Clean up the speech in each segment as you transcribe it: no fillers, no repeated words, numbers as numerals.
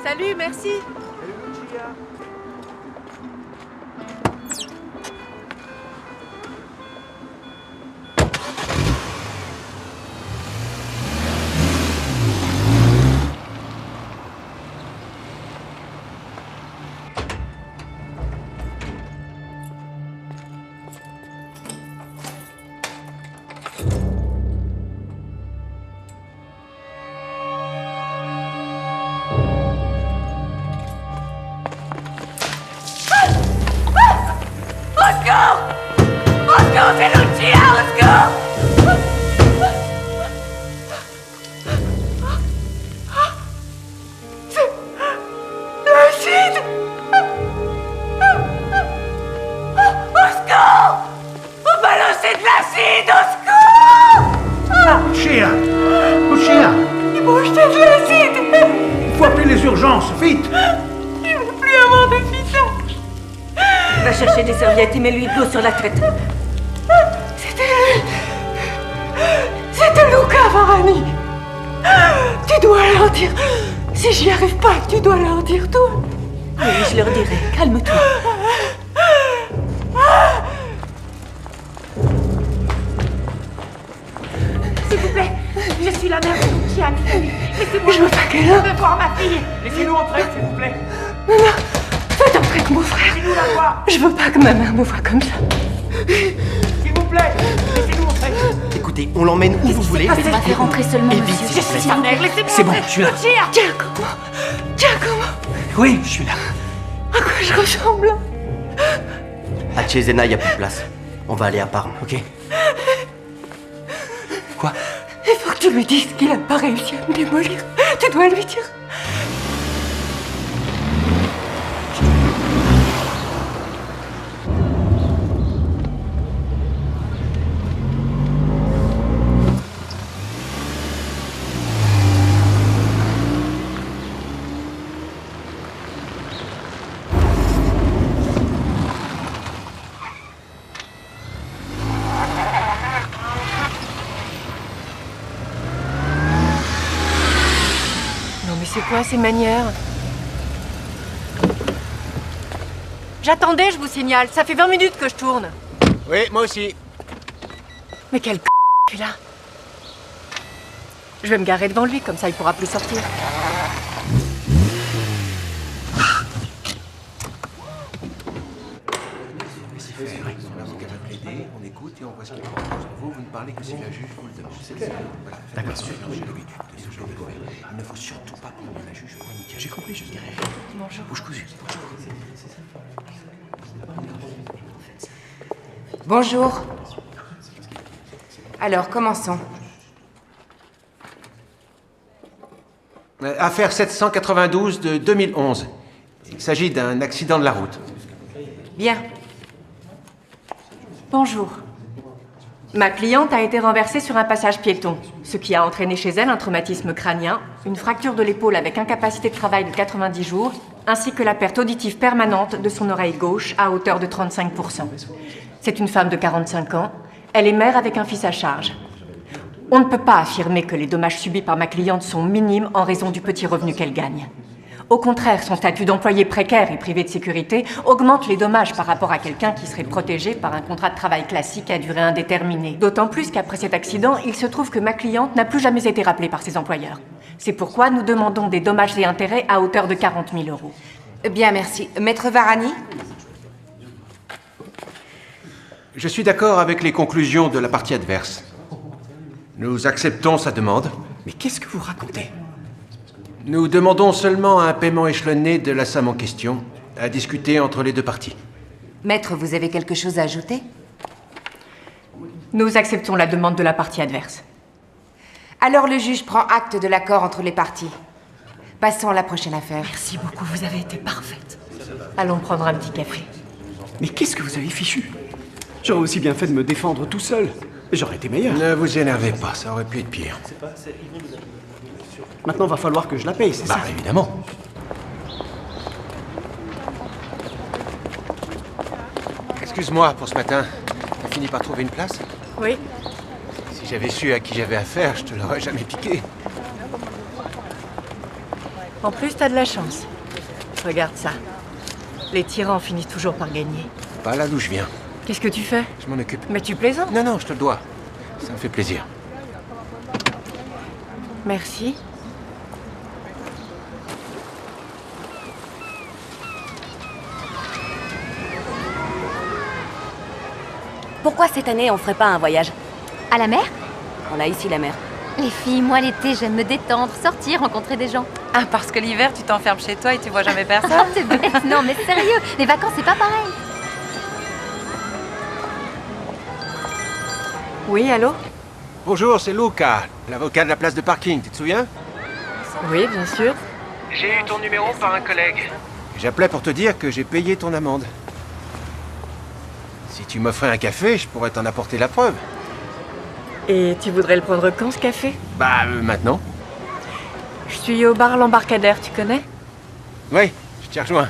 Salut, merci. Salut Lucia. C'est Lucia, au secours! C'est l'acide! Au secours! On m'a lancé de l'acide, au secours! Lucia! Lucia! Ils m'ont jeté de l'acide! Il faut appeler les urgences, vite! Je ne veux plus avoir de visage! Va chercher des serviettes et mets-lui de l'eau sur la tête. C'était Luca Varani. Tu dois leur dire. Si j'y arrive pas, tu dois leur dire tout. Oui, je leur dirai. Calme-toi. S'il vous plaît, je suis la mère de Luciane. Laissez-moi. Je veux pas qu'elle veut voir ma fille. Laissez-nous entrer, s'il vous plaît. Non, faites entrer que mon frère. Laissez-nous la voir. Je veux pas que ma mère me voie comme ça. S'il vous plaît, laissez-nous entrer. Écoutez, on l'emmène où vous voulez. On va faire rentrer seulement Et vite, monsieur. s'il vous plaît. Sa mère, laissez-moi C'est bon, entrer. je suis là. Giacomo. Oui, je suis là. À quoi je ressemble? À Cesena, il n'y a plus de place. On va aller à Parme, ok? Quoi? Il faut que tu lui dises qu'il n'a pas réussi à me démolir. Tu dois lui dire. Mais c'est quoi ces manières? J'attendais, je vous signale. Ça fait 20 minutes que je tourne. Oui, moi aussi. Mais quel celui-là. Je vais me garer devant lui, comme ça il pourra plus sortir. On écoute et on voit ce qu'il pense. Vous ne parlez que si la juge vous le demande. C'est clair. Voilà. D'accord. Il ne faut surtout pas prendre la juge pour une. J'ai compris, je dirais. Bonjour. Bouche cousue. Bonjour. Alors, commençons. Affaire 792 de 2011. Il s'agit d'un accident de la route. Bien. Bonjour. Ma cliente a été renversée sur un passage piéton, ce qui a entraîné chez elle un traumatisme crânien, une fracture de l'épaule avec incapacité de travail de 90 jours, ainsi que la perte auditive permanente de son oreille gauche à hauteur de 35%. C'est une femme de 45 ans. Elle est mère avec un fils à charge. On ne peut pas affirmer que les dommages subis par ma cliente sont minimes en raison du petit revenu qu'elle gagne. Au contraire, son statut d'employé précaire et privé de sécurité augmente les dommages par rapport à quelqu'un qui serait protégé par un contrat de travail classique à durée indéterminée. D'autant plus qu'après cet accident, il se trouve que ma cliente n'a plus jamais été rappelée par ses employeurs. C'est pourquoi nous demandons des dommages et intérêts à hauteur de 40 000 €. Bien, merci. Maître Varani? Je suis d'accord avec les conclusions de la partie adverse. Nous acceptons sa demande. Mais qu'est-ce que vous racontez? Nous demandons seulement un paiement échelonné de la somme en question, à discuter entre les deux parties. Maître, vous avez quelque chose à ajouter? Nous acceptons la demande de la partie adverse. Alors le juge prend acte de l'accord entre les parties. Passons à la prochaine affaire. Merci beaucoup, vous avez été parfaite. Allons prendre un petit café. Mais qu'est-ce que vous avez fichu? J'aurais aussi bien fait de me défendre tout seul. J'aurais été meilleur. Ne vous énervez pas, ça aurait pu être pire. Maintenant, va falloir que je la paye, c'est ça? Évidemment. Excuse-moi pour ce matin. T'as fini par trouver une place? Oui. Si j'avais su à qui j'avais affaire, je te l'aurais jamais piqué. En plus, t'as de la chance. Regarde ça. Les tyrans finissent toujours par gagner. Pas là d'où je viens. Qu'est-ce que tu fais? Je m'en occupe. Mais tu plaisantes? Non, non, je te le dois. Ça me fait plaisir. Merci. Pourquoi cette année on ferait pas un voyage? À la mer? On a ici la mer. Les filles, moi l'été, j'aime me détendre, sortir, rencontrer des gens. Ah, parce que l'hiver, tu t'enfermes chez toi et tu vois jamais Ah, personne. t'es bête. Non, mais sérieux, les vacances, c'est pas pareil. Oui, allô? Bonjour, c'est Luca, l'avocat de la place de parking, tu te souviens? Oui, bien sûr. J'ai eu ton numéro par un collègue. J'appelais pour te dire que j'ai payé ton amende. Si tu m'offrais un café, je pourrais t'en apporter la preuve. Et tu voudrais le prendre quand, ce café? Bah, maintenant. Je suis au bar L'Embarcadère, tu connais? Oui, je t'y rejoins.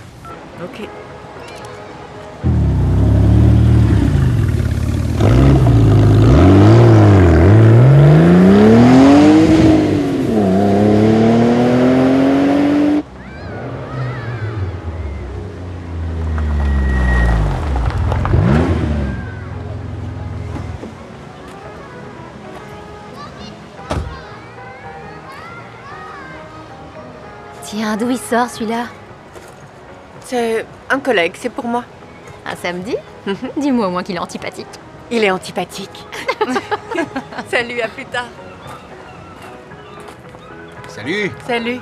Ok. Tiens, d'où il sort celui-là? C'est un collègue, c'est pour moi. Un samedi? Dis-moi au moins qu'il est antipathique. Il est antipathique. Salut, à plus tard. Salut. Salut.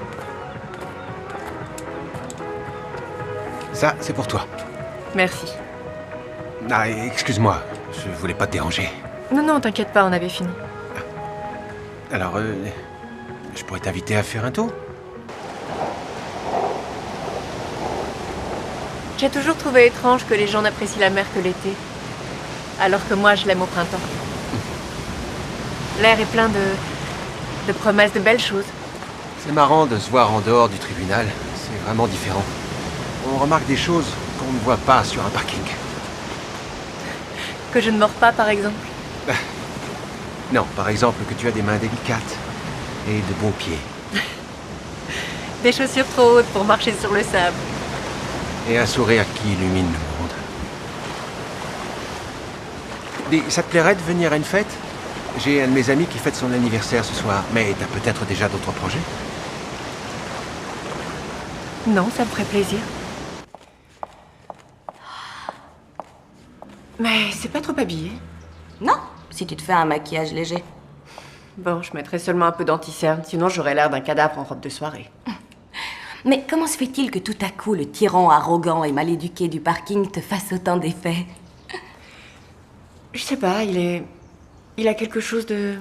Ça, c'est pour toi. Merci. Ah, excuse-moi, je voulais pas te déranger. Non, non, t'inquiète pas, on avait fini. Alors, je pourrais t'inviter à faire un tour? J'ai toujours trouvé étrange que les gens n'apprécient la mer que l'été. Alors que moi, je l'aime au printemps. L'air est plein de promesses de belles choses. C'est marrant de se voir en dehors du tribunal. C'est vraiment différent. On remarque des choses qu'on ne voit pas sur un parking. Que je ne mords pas, par exemple. Non, par exemple, que tu as des mains délicates et de beaux pieds. Des chaussures trop hautes pour marcher sur le sable. Et un sourire qui illumine le monde. Dis, ça te plairait de venir à une fête? J'ai un de mes amis qui fête son anniversaire ce soir, mais t'as peut-être déjà d'autres projets? Non, ça me ferait plaisir. Mais c'est pas trop habillé. Non, si tu te fais un maquillage léger. Bon, je mettrais seulement un peu d'anti-cerne, sinon j'aurais l'air d'un cadavre en robe de soirée. Mais comment se fait-il que tout à coup le tyran arrogant et mal éduqué du parking te fasse autant d'effet? Je sais pas, il a quelque chose de...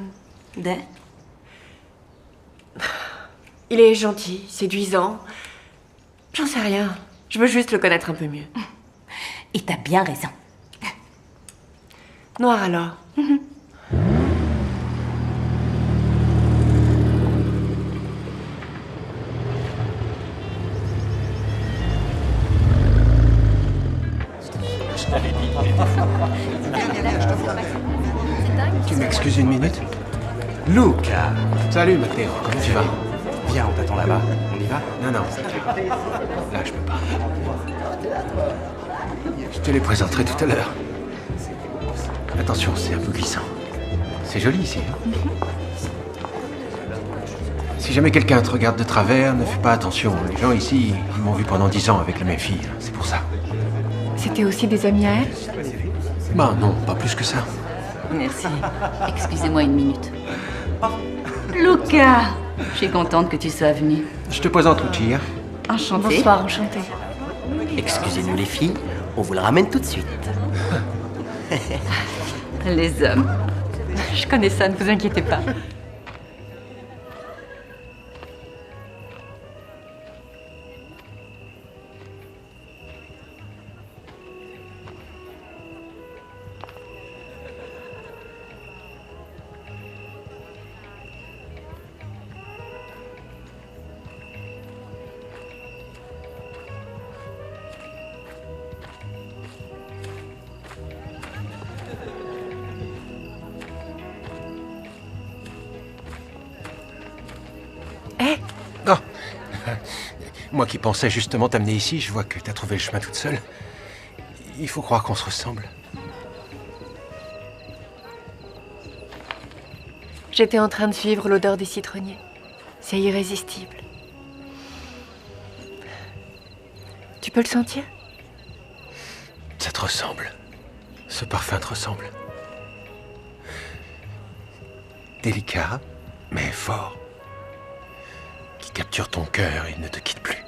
Il est gentil, séduisant. J'en sais rien. Je veux juste le connaître un peu mieux. Et t'as bien raison. Noir alors. Tu m'excuses une minute? Luca, Salut Matteo, comment tu vas? viens, on t'attend là-bas. On y va? Non, non. Là, je peux pas. Je te les présenterai tout à l'heure. Attention, c'est un peu glissant. C'est joli ici. Hein? Si jamais quelqu'un te regarde de travers, ne fais pas attention. Les gens ici, ils m'ont vu pendant 10 ans avec la même fille. C'est pour ça. C'était aussi des amis à elle? Bah non, pas plus que ça. Merci. Excusez-moi une minute. Luca, je suis contente que tu sois venu. Je te présente Lucia. Enchantée. Bonsoir, enchantée. Excusez-nous les filles, on vous le ramène tout de suite. Les hommes. Je connais ça, ne vous inquiétez pas. Moi qui pensais justement t'amener ici, je vois que t'as trouvé le chemin toute seule. Il faut croire qu'on se ressemble. J'étais en train de suivre l'odeur des citronniers. C'est irrésistible. Tu peux le sentir? Ça te ressemble. Ce parfum te ressemble. Délicat, mais fort. Qui capture ton cœur et ne te quitte plus.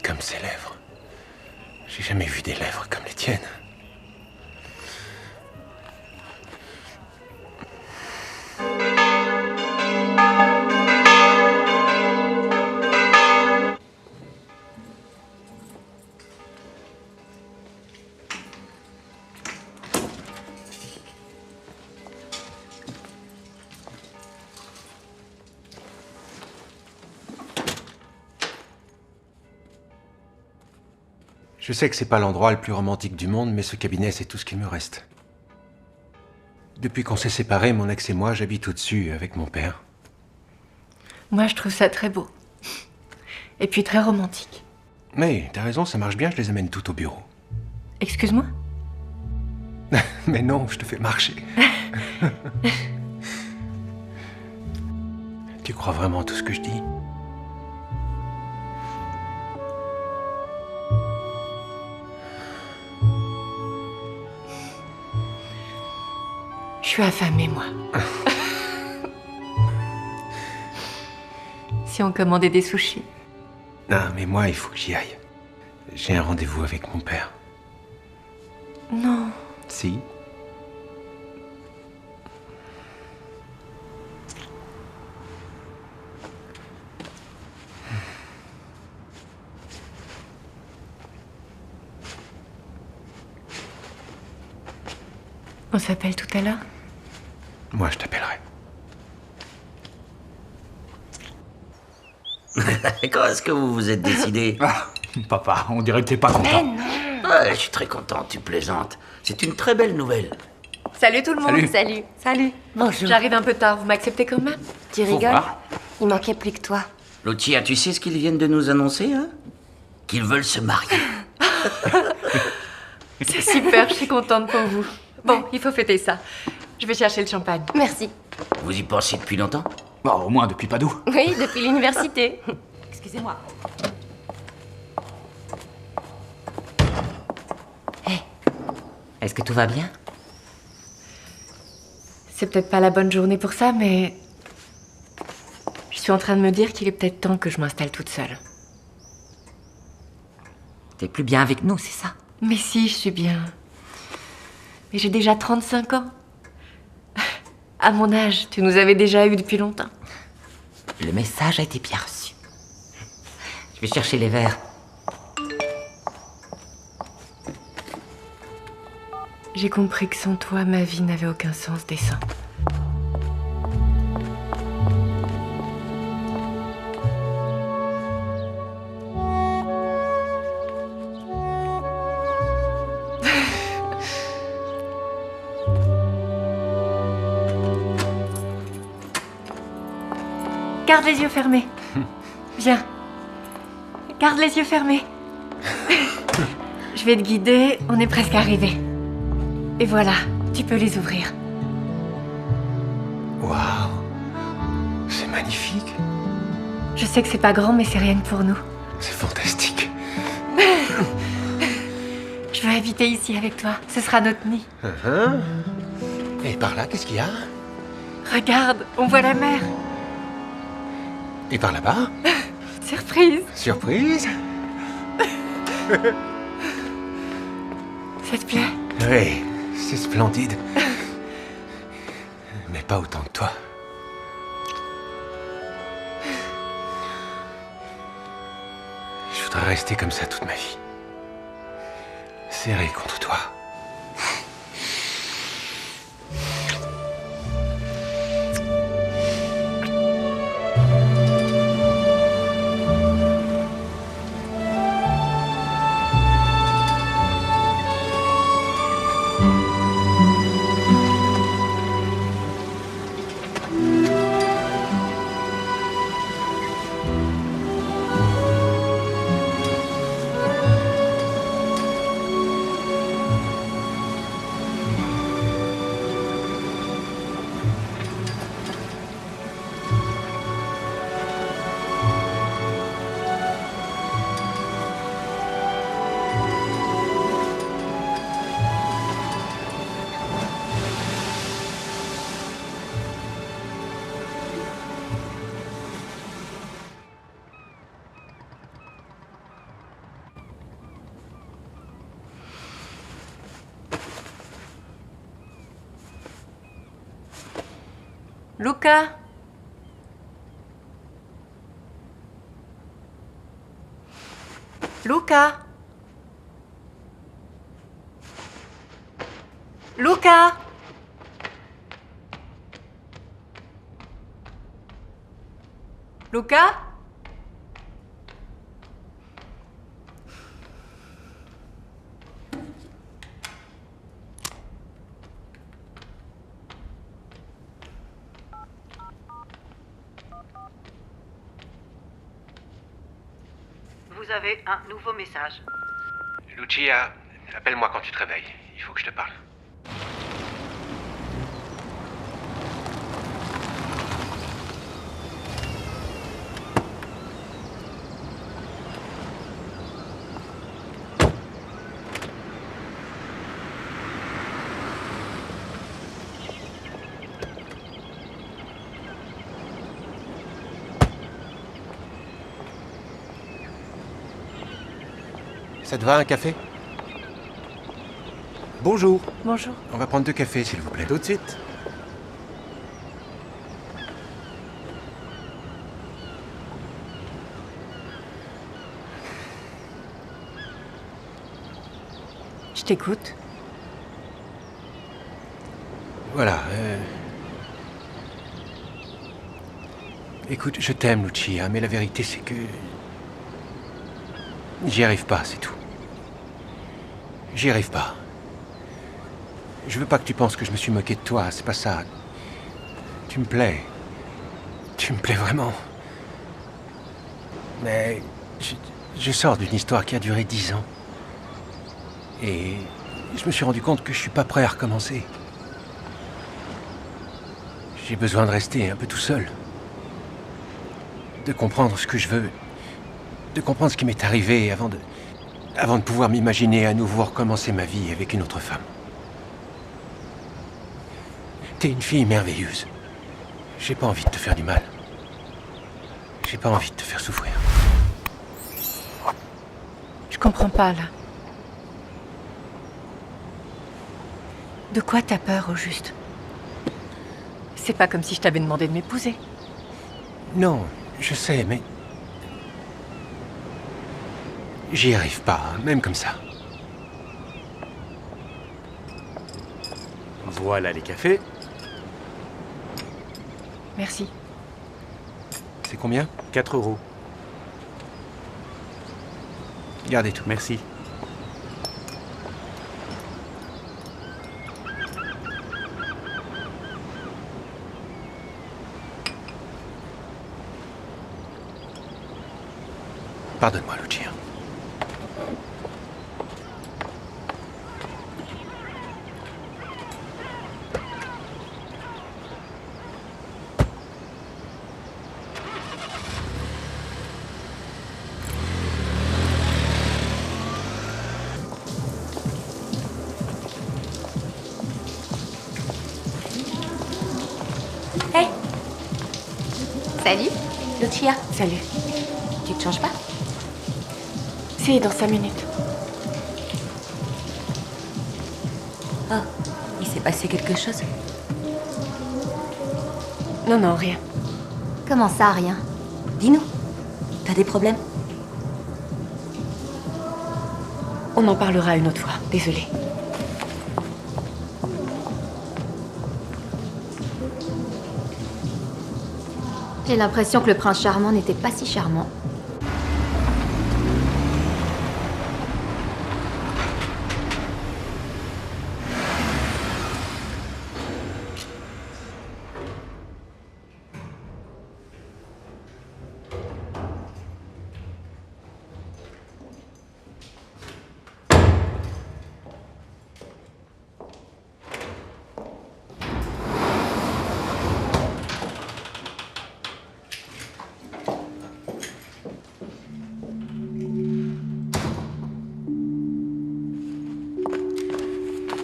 Comme ses lèvres. J'ai jamais vu des lèvres comme les tiennes. Je sais que c'est pas l'endroit le plus romantique du monde, mais ce cabinet, c'est tout ce qu'il me reste. Depuis qu'on s'est séparés, mon ex et moi, j'habite au-dessus avec mon père. Moi, je trouve ça très beau. Et puis très romantique. Mais t'as raison, ça marche bien, je les amène toutes au bureau. Excuse-moi? Mais non, je te fais marcher. Tu crois vraiment tout ce que je dis? Je suis affamée, moi. Si on commandait des sushis. Non, mais moi, il faut que j'y aille. J'ai un rendez-vous avec mon père. Non. Si. On s'appelle tout à l'heure? Moi, je t'appellerai. Quand est-ce que vous vous êtes décidé? Ah, papa, on dirait que t'es pas content. Ouais, je suis très content, tu plaisantes. C'est une très belle nouvelle. Salut tout le monde. Salut. Salut. Bonjour. J'arrive un peu tard, vous m'acceptez quand même? Tu Faut rigoles? voir. Il manquait plus que toi. Lucia, tu sais ce qu'ils viennent de nous annoncer, hein? Qu'ils veulent se marier. C'est super, je suis contente pour vous. Bon, il faut fêter ça. Je vais chercher le champagne. Merci. Vous y pensez depuis longtemps? Bon, au moins depuis Padoue. Oui, depuis l'université. Excusez-moi. Hé, est-ce que tout va bien? C'est peut-être pas la bonne journée pour ça, mais... Je suis en train de me dire qu'il est peut-être temps que je m'installe toute seule. T'es plus bien avec nous, c'est ça? Mais si, je suis bien. Mais j'ai déjà 35 ans. À mon âge, tu nous avais déjà eu depuis longtemps. Le message a été bien reçu. Je vais chercher les verres. J'ai compris que sans toi, ma vie n'avait aucun sens décent. Garde les yeux fermés. Viens. Garde les yeux fermés. Je vais te guider, on est presque arrivé. Et voilà, tu peux les ouvrir. Waouh! C'est magnifique. Je sais que c'est pas grand, mais c'est rien que pour nous. C'est fantastique. Je veux habiter ici avec toi. Ce sera notre nid. Et par là, qu'est-ce qu'il y a? Regarde, on voit la mer. Et par là-bas? Surprise. Surprise? Ça te plaît? Oui, c'est splendide. Mais pas autant que toi. Je voudrais rester comme ça toute ma vie. Serré contre toi. Luca? Luca? Luca? Luca? Vous avez un nouveau message. Lucia, appelle-moi quand tu te réveilles. Il faut que je te parle. Ça te va, un café? Bonjour. Bonjour. On va prendre 2 cafés, s'il vous plaît. Tout de suite. Je t'écoute. Voilà. Écoute, je t'aime, Lucia, mais la vérité, c'est que... J'y arrive pas, c'est tout. J'y arrive pas. Je veux pas que tu penses que je me suis moqué de toi, c'est pas ça. Tu me plais. Tu me plais vraiment. Mais je sors d'une histoire qui a duré 10 ans. Et je me suis rendu compte que je suis pas prêt à recommencer. J'ai besoin de rester un peu tout seul. De comprendre ce que je veux. De comprendre ce qui m'est arrivé avant de pouvoir m'imaginer à nouveau recommencer ma vie avec une autre femme. T'es une fille merveilleuse. J'ai pas envie de te faire du mal. J'ai pas envie de te faire souffrir. Je comprends pas, là. De quoi t'as peur, au juste? C'est pas comme si je t'avais demandé de m'épouser. Non, je sais, mais... J'y arrive pas, même comme ça. Voilà les cafés. Merci. C'est combien? 4 €. Gardez tout. Merci. Pardonne-moi, Lucia. Hé, Salut. Lucia, Salut. tu te changes pas? Si, dans 5 minutes. Oh, il s'est passé quelque chose? Non, non, rien. Comment ça, rien? Dis-nous, t'as des problèmes? On en parlera une autre fois, désolée. J'ai l'impression que le prince charmant n'était pas si charmant.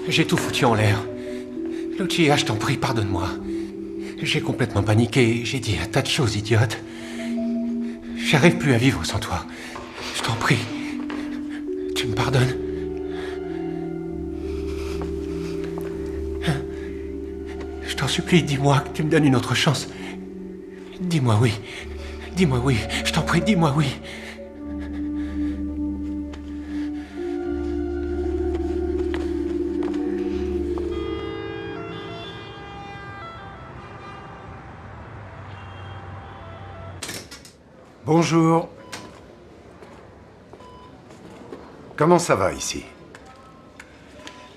J'ai tout foutu en l'air. Lucia, je t'en prie, pardonne-moi. J'ai complètement paniqué, j'ai dit un tas de choses idiotes. J'arrive plus à vivre sans toi. Je t'en prie. Tu me pardonnes? Je t'en t'en supplie, dis-moi que tu me donnes une autre chance. Dis-moi oui. Dis-moi oui. Je t'en prie, dis-moi oui. Bonjour. Comment ça va ici?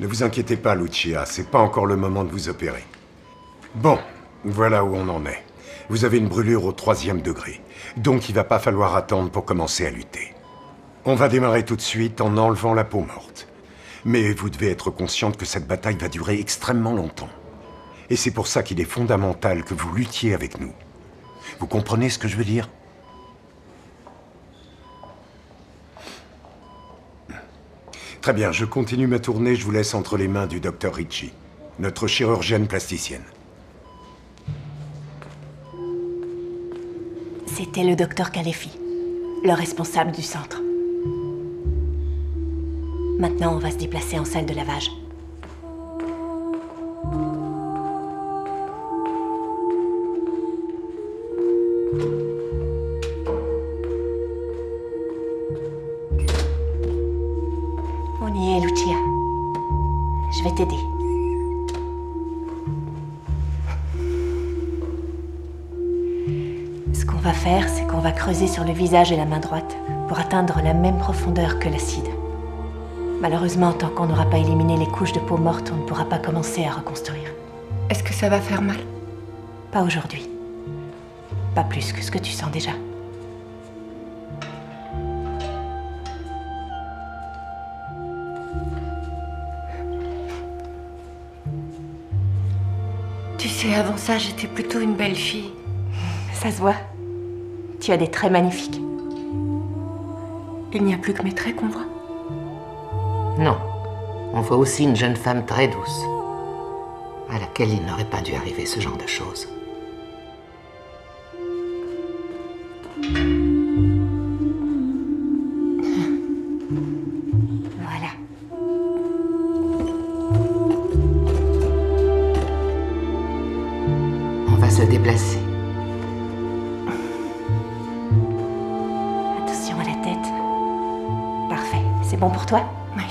Ne vous inquiétez pas, Lucia, c'est pas encore le moment de vous opérer. Bon, voilà où on en est. Vous avez une brûlure au 3e degré, donc il va pas falloir attendre pour commencer à lutter. On va démarrer tout de suite en enlevant la peau morte. Mais vous devez être consciente que cette bataille va durer extrêmement longtemps. Et c'est pour ça qu'il est fondamental que vous luttiez avec nous. Vous comprenez ce que je veux dire? Très bien, je continue ma tournée, je vous laisse entre les mains du Dr Ricci, notre chirurgienne plasticienne. C'était le docteur Kalefi, le responsable du centre. Maintenant, on va se déplacer en salle de lavage. On y est, Lucia. Je vais t'aider. Ce qu'on va faire, c'est qu'on va creuser sur le visage et la main droite pour atteindre la même profondeur que l'acide. Malheureusement, tant qu'on n'aura pas éliminé les couches de peau morte, on ne pourra pas commencer à reconstruire. Est-ce que ça va faire mal? Pas aujourd'hui. Pas plus que ce que tu sens déjà. Tu sais, avant ça, j'étais plutôt une belle fille. Ça se voit. Tu as des traits magnifiques. Il n'y a plus que mes traits qu'on voit. Non. On voit aussi une jeune femme très douce, à laquelle il n'aurait pas dû arriver ce genre de choses. Voilà. On va se déplacer. Attention à la tête. Parfait. C'est bon pour toi? Oui.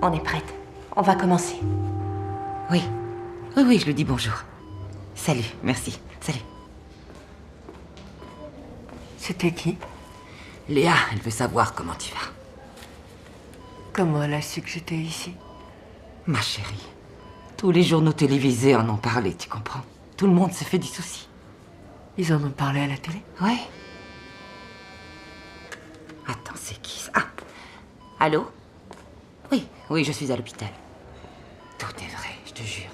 On est prête. On va commencer. Oui. Oui, je lui dis bonjour. Salut, merci. Salut. C'était qui? Léa, elle veut savoir comment tu vas. Comment elle a su que j'étais ici? Ma chérie, tous les journaux télévisés en ont parlé, tu comprends? Tout le monde se fait du souci. Ils en ont parlé à la télé? Ouais. Attends, c'est qui ça? Ah. Allô? Oui, je suis à l'hôpital. Tout est vrai, je te jure.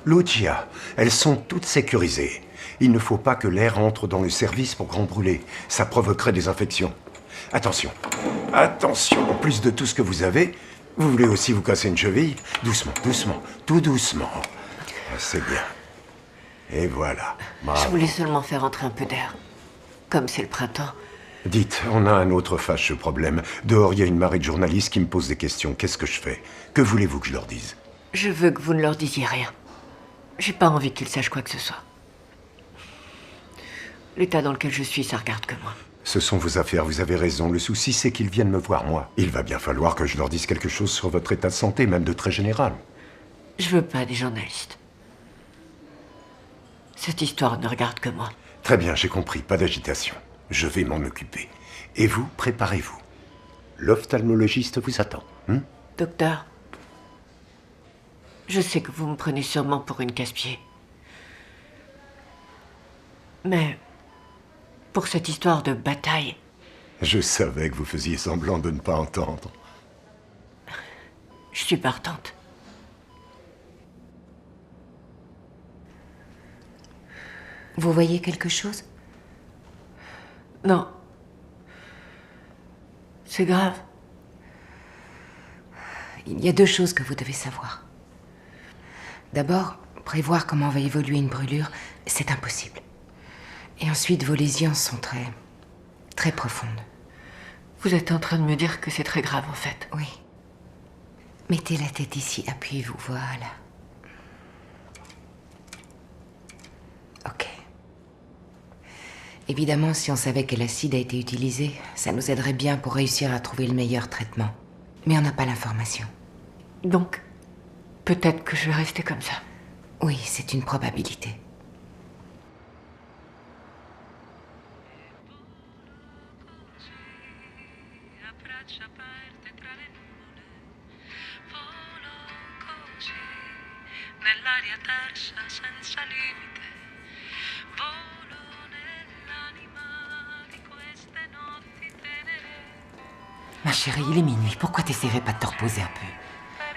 Lucia, elles sont toutes sécurisées. Il ne faut pas que l'air entre dans le service pour grand brûler. Ça provoquerait des infections. Attention, attention, en plus de tout ce que vous avez, vous voulez aussi vous casser une cheville? Doucement, doucement, tout doucement. C'est bien. Et voilà. Bravo. Je voulais seulement faire entrer un peu d'air. Comme c'est le printemps. Dites, on a un autre fâcheux problème. Dehors, il y a une marée de journalistes qui me posent des questions. Qu'est-ce que je fais? Que voulez-vous que je leur dise? Je veux que vous ne leur disiez rien. J'ai pas envie qu'ils sachent quoi que ce soit. L'état dans lequel je suis, ça regarde que moi. Ce sont vos affaires, vous avez raison. Le souci, c'est qu'ils viennent me voir, moi. Il va bien falloir que je leur dise quelque chose sur votre état de santé, même de très général. Je veux pas des journalistes. Cette histoire ne regarde que moi. Très bien, j'ai compris. Pas d'agitation. Je vais m'en occuper. Et vous, préparez-vous. L'ophtalmologiste vous attend. Docteur, je sais que vous me prenez sûrement pour une casse-pied. Mais pour cette histoire de bataille... Je savais que vous faisiez semblant de ne pas entendre. Je suis partante. Vous voyez quelque chose? Non. C'est grave. Il y a deux choses que vous devez savoir. D'abord, prévoir comment va évoluer une brûlure, c'est impossible. Et ensuite, vos lésions sont très profondes. Vous êtes en train de me dire que c'est très grave, en fait. Oui. Mettez la tête ici, appuyez-vous, voilà. Ok. Évidemment, si on savait que l'acide a été utilisé, ça nous aiderait bien pour réussir à trouver le meilleur traitement. Mais on n'a pas l'information. Donc, peut-être que je vais rester comme ça. Oui, c'est une probabilité. Ma chérie, il est minuit. Pourquoi t'essaierais pas de te reposer un peu?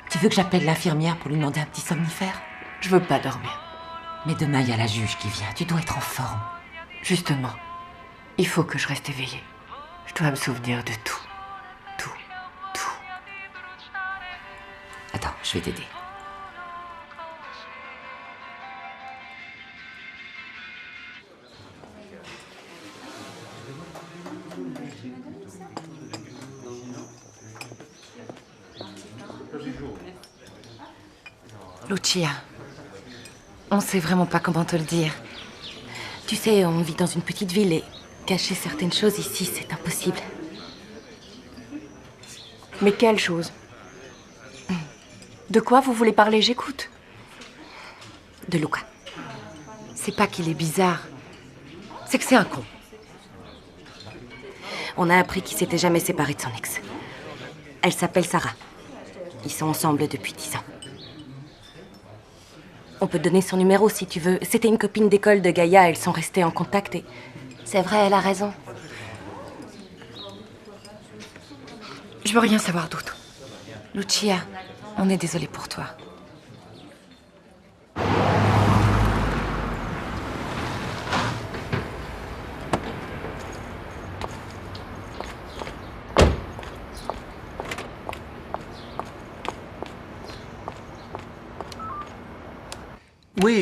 Tu veux que j'appelle l'infirmière pour lui demander un petit somnifère? Je veux pas dormir. Mais demain, il y a la juge qui vient. Tu dois être en forme. Justement, il faut que je reste éveillée. Je dois me souvenir de tout. Tout. Attends, je vais t'aider. Lucia, on sait vraiment pas comment te le dire. Tu sais, on vit dans une petite ville et cacher certaines choses ici, c'est impossible. Mais quelle chose? De quoi vous voulez parler? J'écoute. De Luca. C'est pas qu'il est bizarre, c'est que c'est un con. On a appris qu'il s'était jamais séparé de son ex. Elle s'appelle Sarah. Ils sont ensemble depuis 10 ans. On peut te donner son numéro si tu veux. C'était une copine d'école de Gaïa, elles sont restées en contact et... C'est vrai, elle a raison. Je veux rien savoir d'autre. Lucia, on est désolé pour toi.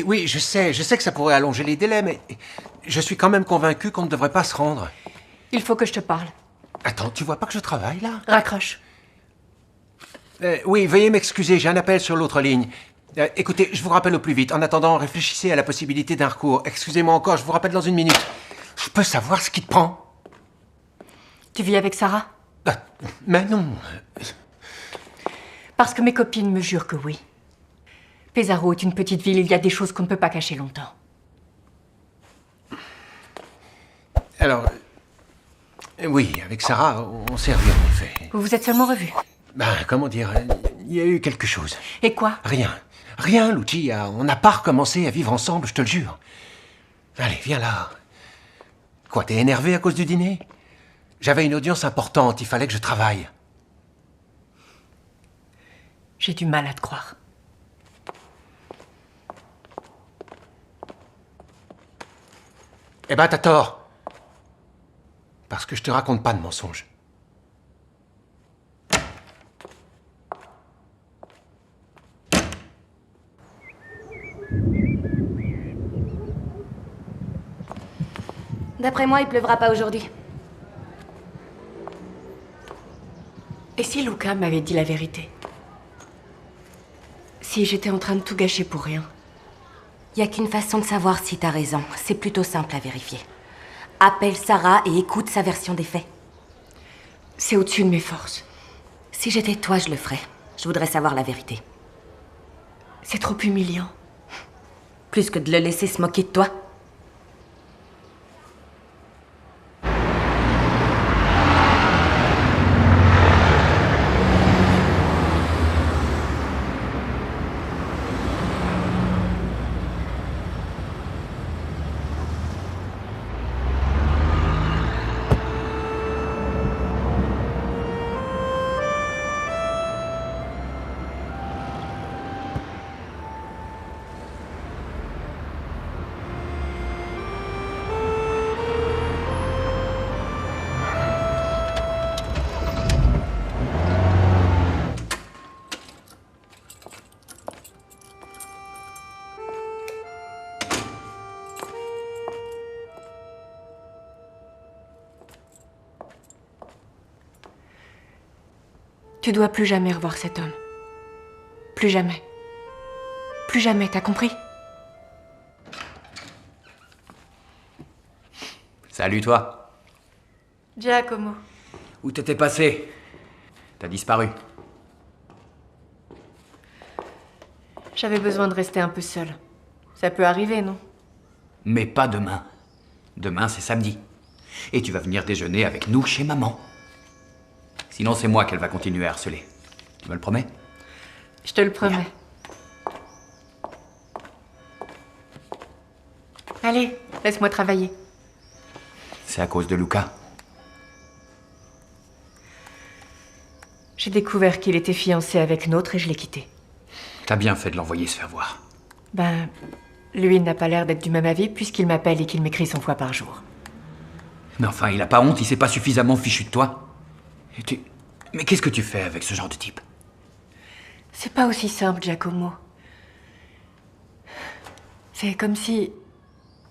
Oui, je sais que ça pourrait allonger les délais, mais je suis quand même convaincu qu'on ne devrait pas se rendre. Il faut que je te parle. Attends, tu vois pas que je travaille, là? Raccroche. Oui, veuillez m'excuser, j'ai un appel sur l'autre ligne. Écoutez, je vous rappelle au plus vite. En attendant, réfléchissez à la possibilité d'un recours. Excusez-moi encore, je vous rappelle dans une minute. Je peux savoir ce qui te prend? Tu vis avec Sarah? Mais non. Parce que mes copines me jurent que oui. Pesaro est une petite ville, il y a des choses qu'on ne peut pas cacher longtemps. Alors... oui, avec Sarah, on s'est revus en effet. Vous vous êtes seulement revus? Comment dire, il y a eu quelque chose. Et quoi? Rien, Lucia. On n'a pas recommencé à vivre ensemble, je te le jure. Allez, viens là. Quoi, t'es énervé à cause du dîner? J'avais une audience importante, il fallait que je travaille. J'ai du mal à te croire. Eh ben, t'as tort. Parce que je te raconte pas de mensonges. D'après moi, il pleuvra pas aujourd'hui. Et si Luca m'avait dit la vérité? Si j'étais en train de tout gâcher pour rien? Y a qu'une façon de savoir si t'as raison. C'est plutôt simple à vérifier. Appelle Sarah et écoute sa version des faits. C'est au-dessus de mes forces. Si j'étais toi, je le ferais. Je voudrais savoir la vérité. C'est trop humiliant. Plus que de le laisser se moquer de toi. Tu dois plus jamais revoir cet homme. Plus jamais. Plus jamais, t'as compris? Salut, toi. Giacomo. Où t'étais passé? T'as disparu. J'avais besoin de rester un peu seule. Ça peut arriver, non? Mais pas demain. Demain, c'est samedi. Et tu vas venir déjeuner avec nous chez maman. Sinon, c'est moi qu'elle va continuer à harceler. Tu me le promets? Je te le promets. Allez, laisse-moi travailler. C'est à cause de Luca. J'ai découvert qu'il était fiancé avec une autre et je l'ai quitté. T'as bien fait de l'envoyer se faire voir. Ben, lui n'a pas l'air d'être du même avis puisqu'il m'appelle et qu'il m'écrit 100 fois par jour. Mais enfin, il a pas honte, il s'est pas suffisamment fichu de toi. Mais qu'est-ce que tu fais avec ce genre de type? C'est pas aussi simple, Giacomo. C'est comme si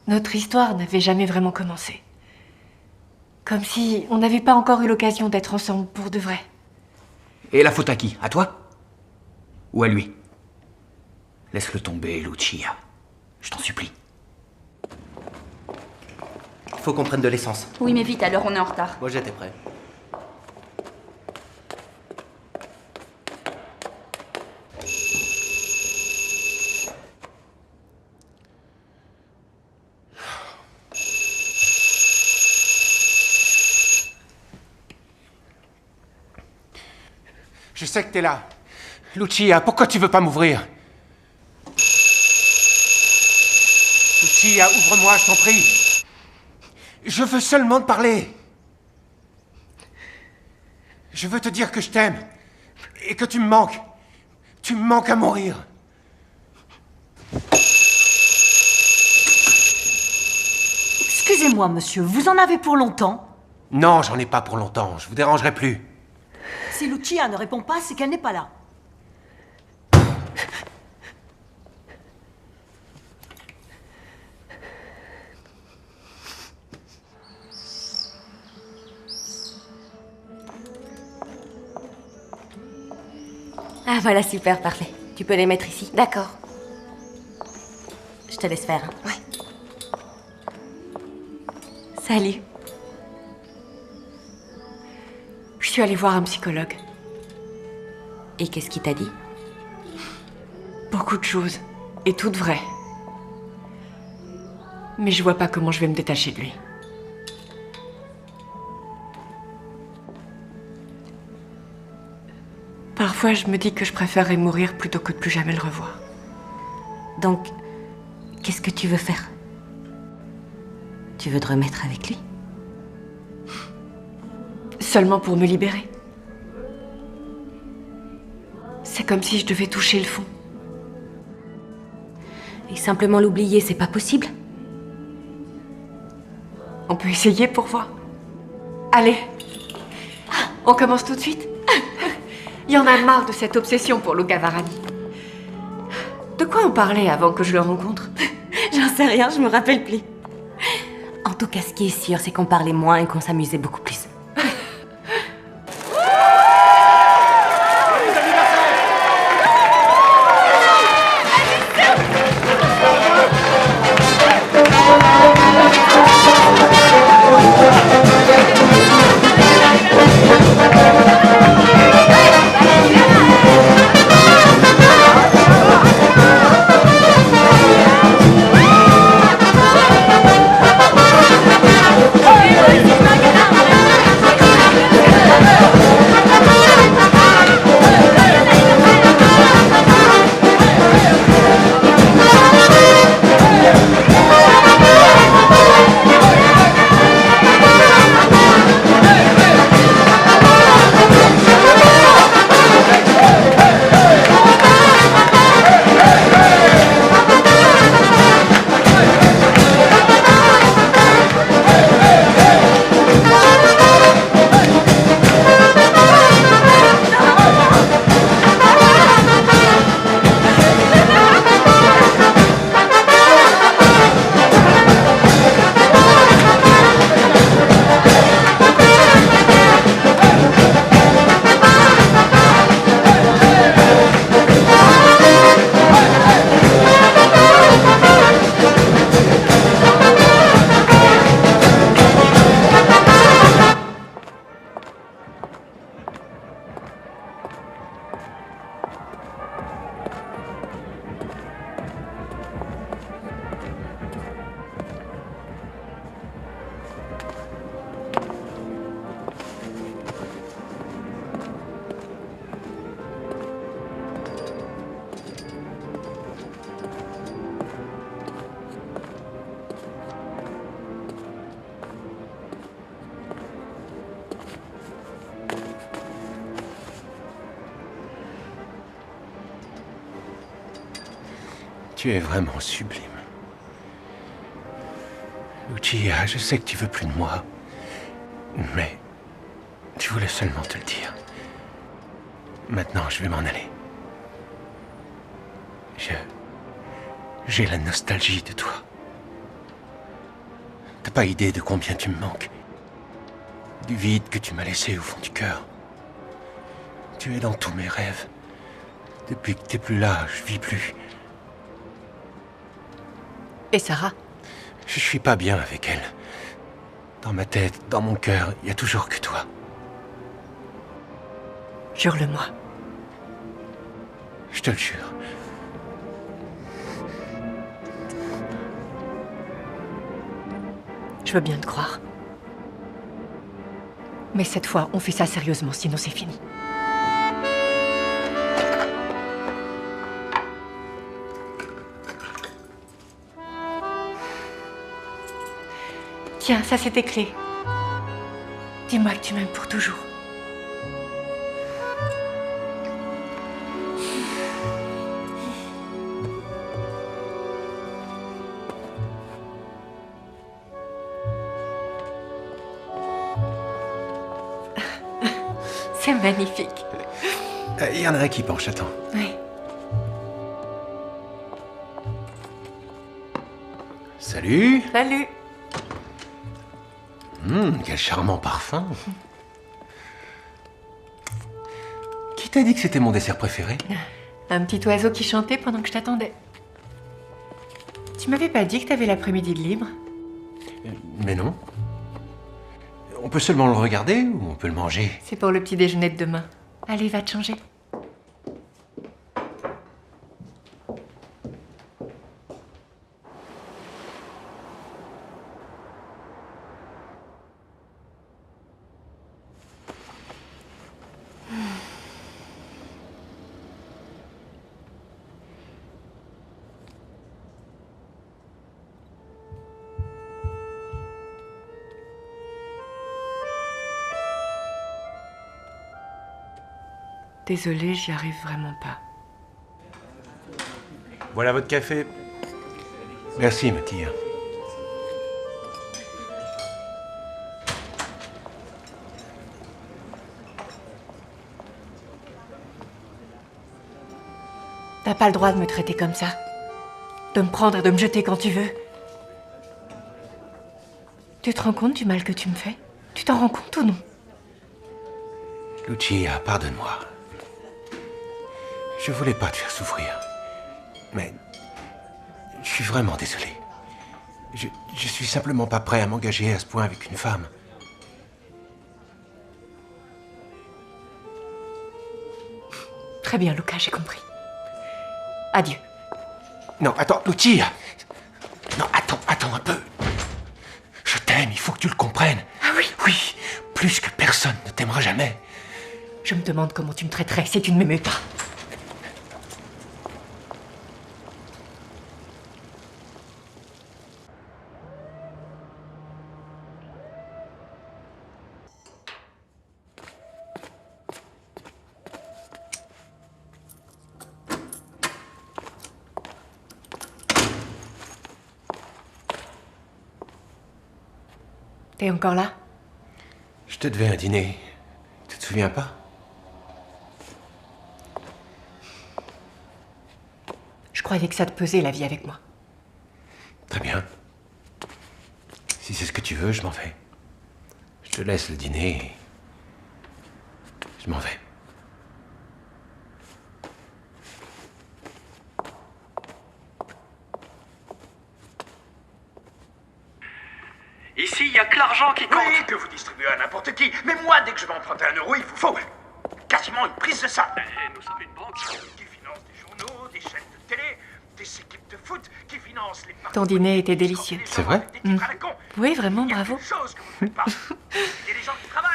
notre histoire n'avait jamais vraiment commencé. Comme si on n'avait pas encore eu l'occasion d'être ensemble pour de vrai. Et la faute à qui? À toi? Ou à lui? Laisse-le tomber, Lucia. Je t'en supplie. Faut qu'on prenne de l'essence. Oui, mais vite, alors on est en retard. Moi, j'étais prêt. Je sais que t'es là. Lucia, pourquoi tu veux pas m'ouvrir? Lucia, ouvre-moi, je t'en prie. Je veux seulement te parler. Je veux te dire que je t'aime. Et que tu me manques. Tu me manques à mourir. Excusez-moi, monsieur, vous en avez pour longtemps? Non, j'en ai pas pour longtemps. Je vous dérangerai plus. Si Lucia ne répond pas, c'est qu'elle n'est pas là. Ah voilà, super, parfait. Tu peux les mettre ici. D'accord. Je te laisse faire. Ouais. Salut. Je suis allée voir un psychologue. Et qu'est-ce qu'il t'a dit? Beaucoup de choses. Et toutes vraies. Mais je vois pas comment je vais me détacher de lui. Parfois, je me dis que je préférerais mourir plutôt que de plus jamais le revoir. Donc, qu'est-ce que tu veux faire? Tu veux te remettre avec lui? Seulement pour me libérer. C'est comme si je devais toucher le fond. Et simplement l'oublier, c'est pas possible? On peut essayer pour voir. Allez, on commence tout de suite. Il y en a marre de cette obsession pour Luca Varani. De quoi on parlait avant que je le rencontre? J'en sais rien, je me rappelle plus. En tout cas, ce qui est sûr, c'est qu'on parlait moins et qu'on s'amusait beaucoup plus. Hey, Tu es vraiment sublime. Lucia, je sais que tu veux plus de moi. Mais je voulais seulement te le dire. Maintenant, je vais m'en aller. J'ai la nostalgie de toi. T'as pas idée de combien tu me manques. Du vide que tu m'as laissé au fond du cœur. Tu es dans tous mes rêves. Depuis que t'es plus là, je vis plus. Et Sarah? Je suis pas bien avec elle. Dans ma tête, dans mon cœur, il y a toujours que toi. Jure-le-moi. Je te le jure. Je veux bien te croire. Mais cette fois, on fait ça sérieusement, sinon c'est fini. Tiens, ça c'est tes clés. Dis-moi que tu m'aimes pour toujours. C'est magnifique. Il y en a un qui penche, attends. Oui. Salut. Salut. Quel charmant parfum. Qui t'a dit que c'était mon dessert préféré? Un petit oiseau qui chantait pendant que je t'attendais. Tu m'avais pas dit que t'avais l'après-midi de libre? Mais non. On peut seulement le regarder ou on peut le manger? C'est pour le petit déjeuner de demain. Allez, va te changer. Désolée, j'y arrive vraiment pas. Voilà votre café. Merci, Mathilde. T'as pas le droit de me traiter comme ça. De me prendre et de me jeter quand tu veux. Tu te rends compte du mal que tu me fais? Tu t'en rends compte ou non? Lucia, pardonne-moi. Je voulais pas te faire souffrir. Mais je suis vraiment désolé. Je suis simplement pas prêt à m'engager à ce point avec une femme. Très bien, Luca, j'ai compris. Adieu. Non, attends, Lucia. Non, attends un peu. Je t'aime, il faut que tu le comprennes. Ah oui? Oui, plus que personne ne t'aimera jamais. Je me demande comment tu me traiterais si tu ne m'aimais pas. T'es encore là? Je te devais un dîner. Tu te souviens pas? Je croyais que ça te pesait, la vie avec moi. Très bien. Si c'est ce que tu veux, je m'en vais. Je te laisse le dîner et je m'en vais. Ici, il n'y a que l'argent qui compte. Oui, que vous distribuez à n'importe qui. Mais moi, dès que je vais emprunter un euro, il vous faut quasiment une prise de ça. Nous sommes une banque qui finance des journaux, des chaînes de télé, des équipes de foot, qui finance les... Ton dîner était délicieux. C'est vrai? Oui, vraiment, bravo. Mais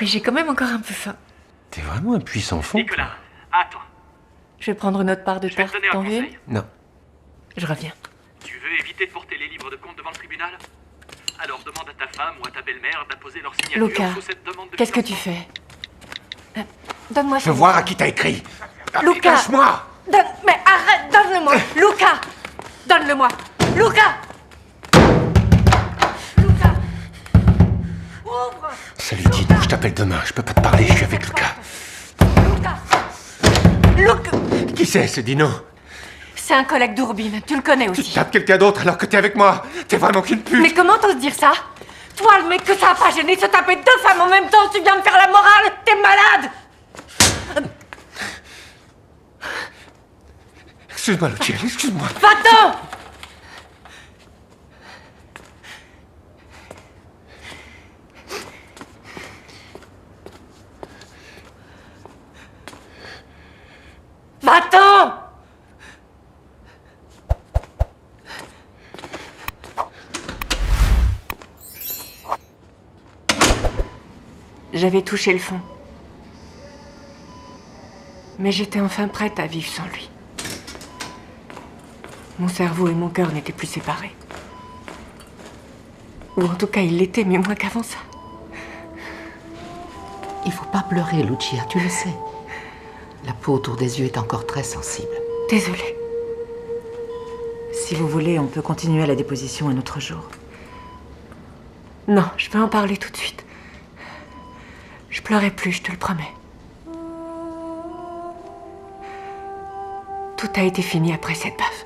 j'ai quand même encore un peu faim. T'es vraiment un puissant fond. Nicolas, attends. Je vais prendre une autre part de tarte. T'en veux une? Non. Je reviens. Tu veux éviter de porter les livres de compte devant le tribunal? Alors demande à ta femme ou à ta belle-mère d'apposer leur signature Luca, sous cette demande de qu'est-ce que tu fais? Donne-moi ça. Je veux voir à qui t'as écrit. Luca! Lâche-moi! Mais arrête, donne-le-moi! Luca! Donne-le-moi. Luca! Ouvre! Salut, Dino, je t'appelle demain. Je peux pas te parler, je suis avec Luca. Luca! Qui c'est, ce Dino? C'est un collègue d'Ourbine, tu le connais aussi. Tu tapes quelqu'un d'autre alors que t'es avec moi. T'es vraiment qu'une pute. Mais comment t'oses dire ça? Toi, le mec que ça a pas gêné de se taper 2 femmes en même temps, tu viens me faire la morale? T'es malade! Excuse-moi, Lucia, excuse-moi. Va-t'en! Va-t'en! J'avais touché le fond. Mais j'étais enfin prête à vivre sans lui. Mon cerveau et mon cœur n'étaient plus séparés. Ou en tout cas, ils l'étaient, mais moins qu'avant ça. Il faut pas pleurer, Lucia, tu le sais. La peau autour des yeux est encore très sensible. Désolée. Si vous voulez, on peut continuer la déposition un autre jour. Non, je vais en parler tout de suite. Je pleurais plus, je te le promets. Tout a été fini après cette baffe.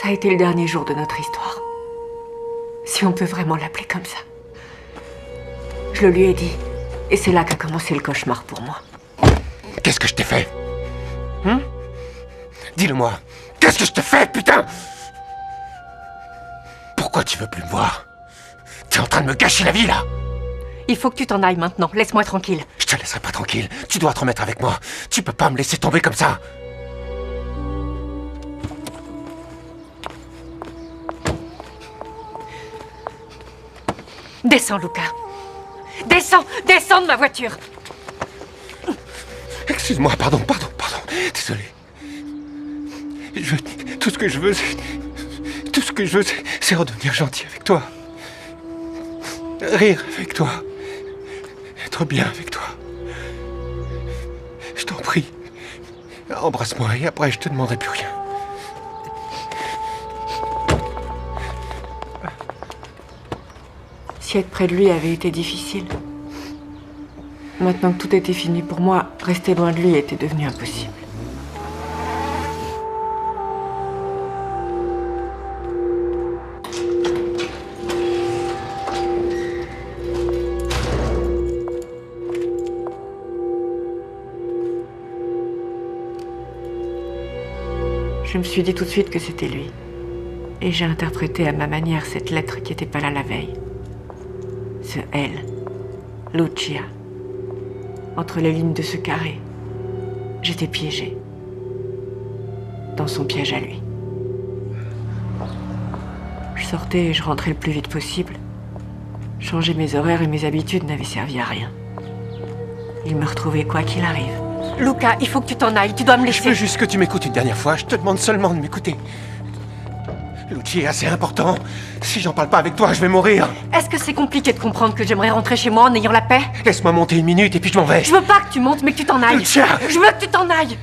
Ça a été le dernier jour de notre histoire. Si on peut vraiment l'appeler comme ça. Je le lui ai dit. Et c'est là qu'a commencé le cauchemar pour moi. Qu'est-ce que je t'ai fait? Dis-le-moi. Qu'est-ce que je t'ai fait, putain? Pourquoi tu veux plus me voir? T'es en train de me gâcher la vie, là. Il faut que tu t'en ailles maintenant. Laisse-moi tranquille. Je te laisserai pas tranquille. Tu dois te remettre avec moi. Tu peux pas me laisser tomber comme ça. Descends, Luca. Descends, descends de ma voiture. Excuse-moi, pardon. Désolé. Tout ce que je veux, c'est redevenir gentil avec toi. Rire avec toi. Être bien avec toi. Je t'en prie. Embrasse-moi et après je te demanderai plus rien. Si être près de lui avait été difficile. Maintenant que tout était fini pour moi, rester loin de lui était devenu impossible. Je me suis dit tout de suite que c'était lui. Et j'ai interprété à ma manière cette lettre qui n'était pas là la veille. Ce L. Lucia. Entre les lignes de ce carré, j'étais piégée. Dans son piège à lui. Je sortais et je rentrais le plus vite possible. Changer mes horaires et mes habitudes n'avait servi à rien. Il me retrouvait quoi qu'il arrive. Luca, il faut que tu t'en ailles, tu dois me laisser. Je veux juste que tu m'écoutes une dernière fois, je te demande seulement de m'écouter. Lucia, c'est important. Si j'en parle pas avec toi, je vais mourir. Est-ce que c'est compliqué de comprendre que j'aimerais rentrer chez moi en ayant la paix? Laisse-moi monter 1 minute et puis je m'en vais. Je veux pas que tu montes, mais que tu t'en ailles. Lucia! Je veux que tu t'en ailles.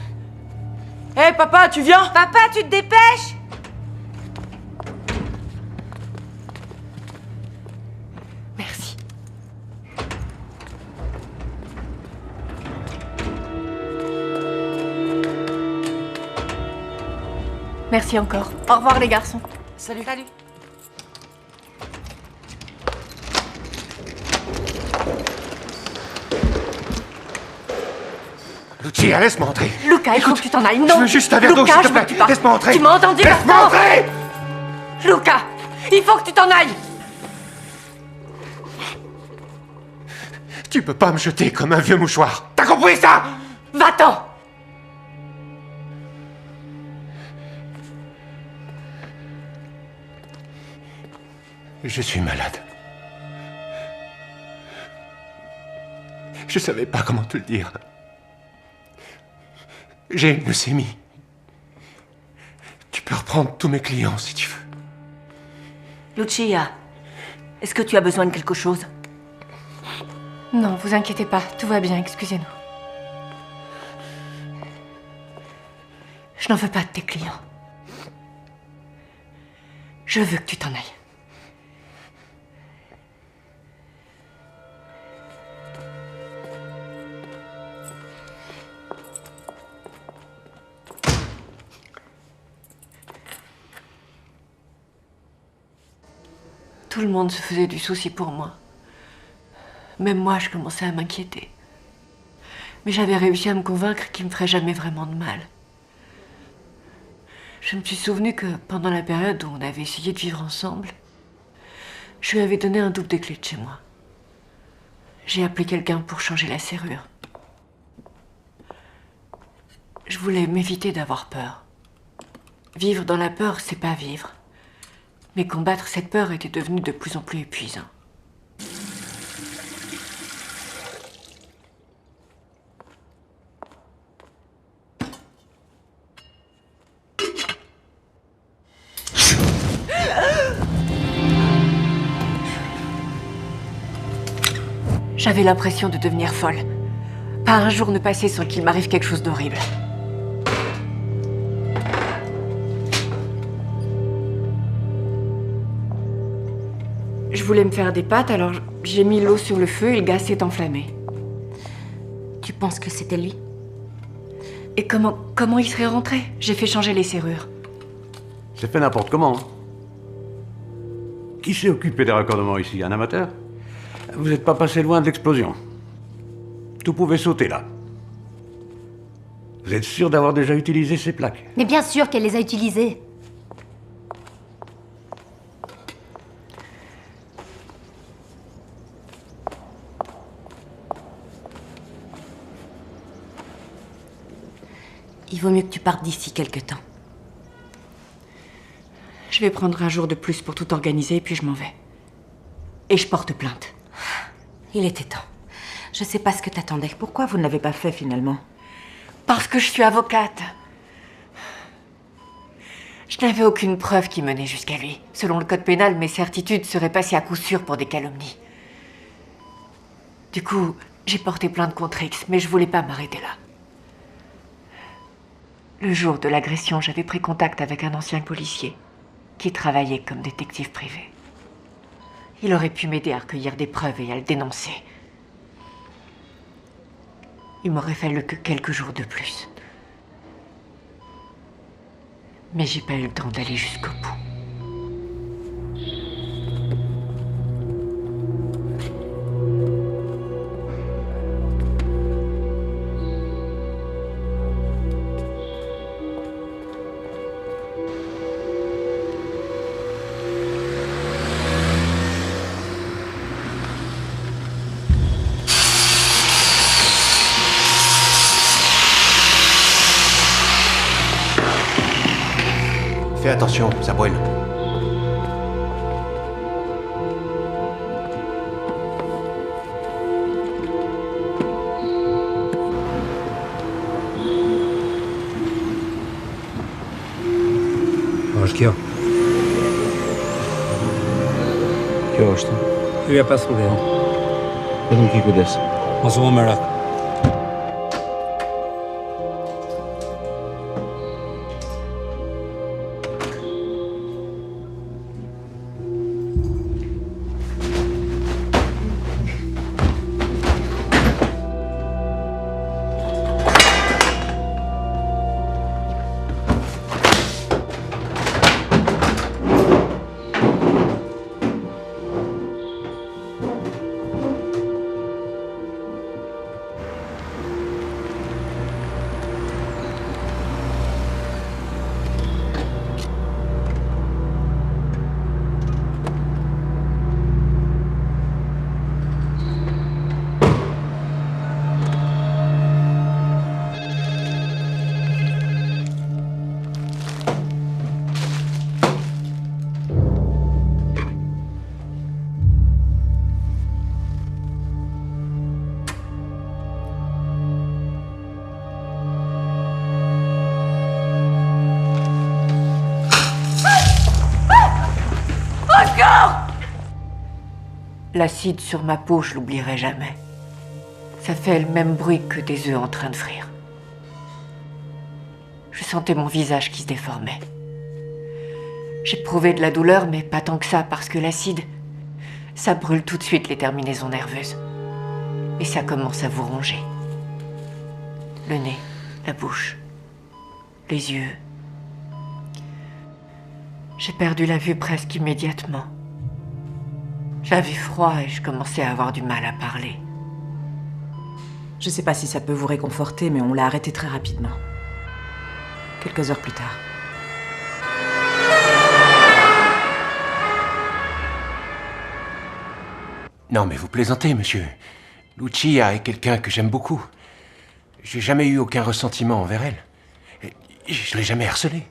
Hé, papa, tu viens? Papa, tu te dépêches? Merci. Merci encore. Au revoir les garçons. Salut. Salut. Lucia, laisse-moi entrer. Luca, il faut que tu t'en ailles. Non. Je veux juste un verre d'eau, s'il te plaît. Laisse-moi entrer. Tu m'as entendu? Laisse-moi entrer. Luca, il faut que tu t'en ailles. Tu peux pas me jeter comme un vieux mouchoir. T'as compris ça? Va-t'en. Je suis malade. Je savais pas comment te le dire. J'ai une leucémie. Tu peux reprendre tous mes clients si tu veux. Lucia, est-ce que tu as besoin de quelque chose? Non, vous inquiétez pas, tout va bien, excusez-nous. Je n'en veux pas de tes clients. Je veux que tu t'en ailles. Tout le monde se faisait du souci pour moi. Même moi, je commençais à m'inquiéter. Mais j'avais réussi à me convaincre qu'il me ferait jamais vraiment de mal. Je me suis souvenu que pendant la période où on avait essayé de vivre ensemble, je lui avais donné un double des clés de chez moi. J'ai appelé quelqu'un pour changer la serrure. Je voulais m'éviter d'avoir peur. Vivre dans la peur, c'est pas vivre. Mais combattre cette peur était devenu de plus en plus épuisant. J'avais l'impression de devenir folle. Pas un jour ne passait sans qu'il m'arrive quelque chose d'horrible. Je voulais me faire des pâtes, alors j'ai mis l'eau sur le feu et le gaz s'est enflammé. Tu penses que c'était lui? Et comment il serait rentré? J'ai fait changer les serrures. C'est fait n'importe comment. Hein. Qui s'est occupé des raccordements ici? Un amateur? Vous n'êtes pas passé loin de l'explosion. Tout pouvait sauter là. Vous êtes sûr d'avoir déjà utilisé ces plaques? Mais bien sûr qu'elle les a utilisées. Il vaut mieux que tu partes d'ici quelque temps. Je vais prendre un jour de plus pour tout organiser et puis je m'en vais. Et je porte plainte. Il était temps. Je sais pas ce que t'attendais. Pourquoi vous ne l'avez pas fait finalement? Parce que je suis avocate. Je n'avais aucune preuve qui menait jusqu'à lui. Selon le code pénal, mes certitudes seraient passées à coup sûr pour des calomnies. Du coup, j'ai porté plainte contre X, mais je voulais pas m'arrêter là. Le jour de l'agression, j'avais pris contact avec un ancien policier qui travaillait comme détective privé. Il aurait pu m'aider à recueillir des preuves et à le dénoncer. Il m'aurait fallu que quelques jours de plus. Mais j'ai pas eu le temps d'aller jusqu'au bout. Fais attention, ça brûle. Кио. Кио, что? Я посмотрел. Потом кикудес. Мазло мерак. L'acide sur ma peau, je l'oublierai jamais. Ça fait le même bruit que des œufs en train de frire. Je sentais mon visage qui se déformait. J'éprouvais de la douleur, mais pas tant que ça, parce que l'acide, ça brûle tout de suite les terminaisons nerveuses. Et ça commence à vous ronger. Le nez, la bouche, les yeux. J'ai perdu la vue presque immédiatement. J'avais froid et je commençais à avoir du mal à parler. Je sais pas si ça peut vous réconforter, mais on l'a arrêté très rapidement. Quelques heures plus tard. Non, mais vous plaisantez, monsieur. Lucia est quelqu'un que j'aime beaucoup. J'ai jamais eu aucun ressentiment envers elle. Et je l'ai jamais harcelée.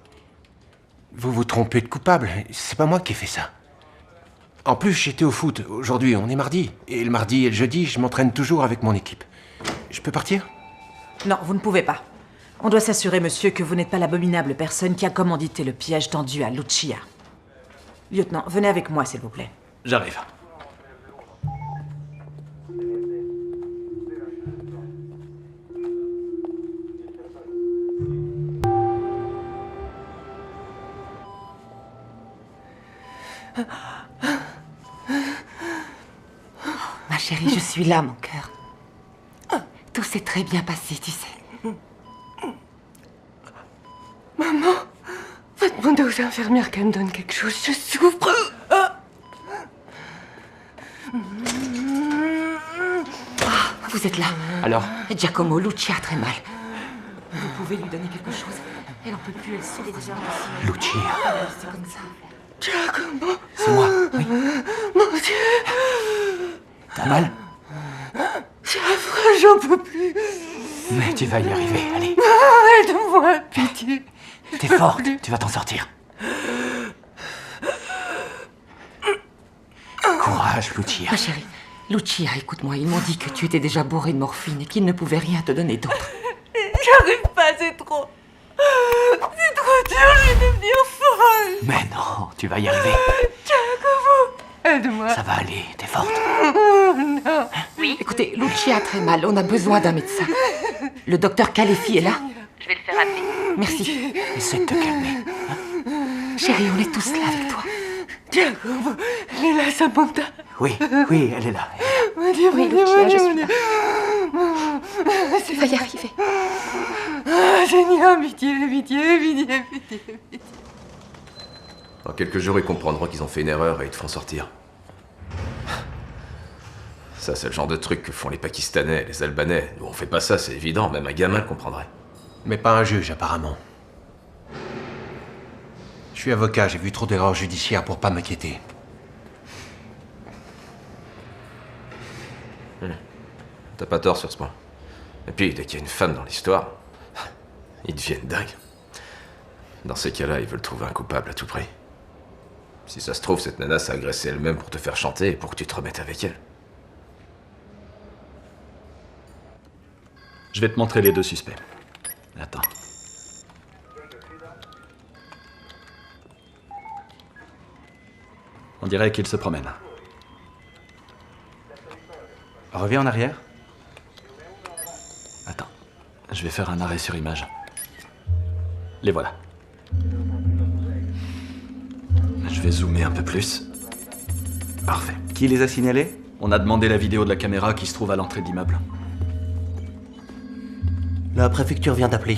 Vous vous trompez de coupable. C'est pas moi qui ai fait ça. En plus, j'étais au foot. Aujourd'hui, on est mardi. Et le mardi et le jeudi, je m'entraîne toujours avec mon équipe. Je peux partir ? Non, vous ne pouvez pas. On doit s'assurer, monsieur, que vous n'êtes pas l'abominable personne qui a commandité le piège tendu à Lucia. Lieutenant, venez avec moi, s'il vous plaît. J'arrive. Ma chérie, je suis là, mon cœur. Tout s'est très bien passé, tu sais. Maman, va demander aux infirmières qu'elles me donnent quelque chose. Je souffre. Vous êtes là. Alors ? Giacomo, Lucia a très mal. Vous pouvez lui donner quelque chose. Elle en peut plus, elle souffre. Lucia. C'est comme ça. Giacomo. C'est moi, oui. Mon Dieu. T'as mal ? C'est affreux, j'en peux plus. Mais tu vas y arriver, allez. Aide-moi, pitié. T'es forte, tu vas t'en sortir. Courage, Lucia. Ma chérie, Lucia, écoute-moi, ils m'ont dit que tu étais déjà bourrée de morphine et qu'ils ne pouvaient rien te donner d'autre. J'arrive pas, c'est trop. C'est trop dur, je vais devenir folle. Mais non, tu vas y arriver. Giacomo, aide-moi. Ça va aller, t'es forte. Non. Oui. Écoutez, Lucia a très mal, on a besoin d'un médecin. Le docteur Calefi est là. Je vais le faire appeler. Merci. Essaie de te calmer. Chérie, on est tous là avec toi. Giacomo, elle est là, Samantha. Oui, oui, elle est là. Mon Dieu, Oui, mon Dieu, Lucia, mon je Dieu, suis mon Dieu. Tu vas y arriver. Seigneur, pitié, pitié, pitié, pitié, pitié. Dans quelques jours, ils comprendront qu'ils ont fait une erreur et ils te feront sortir. Ça, c'est le genre de truc que font les Pakistanais, les Albanais. Nous, on fait pas ça, c'est évident. Même un gamin le comprendrait. Mais pas un juge, apparemment. Je suis avocat, j'ai vu trop d'erreurs judiciaires pour pas m'inquiéter. T'as pas tort sur ce point. Et puis, dès qu'il y a une femme dans l'histoire, ils deviennent dingues. Dans ces cas-là, ils veulent trouver un coupable à tout prix. Si ça se trouve, cette nana s'est agressée elle-même pour te faire chanter et pour que tu te remettes avec elle. Je vais te montrer les deux suspects. Attends. On dirait qu'ils se promènent. Reviens en arrière. Attends. Je vais faire un arrêt sur image. Les voilà. Je vais zoomer un peu plus. Parfait. Qui les a signalés ? On a demandé la vidéo de la caméra qui se trouve à l'entrée de l'immeuble. La préfecture vient d'appeler.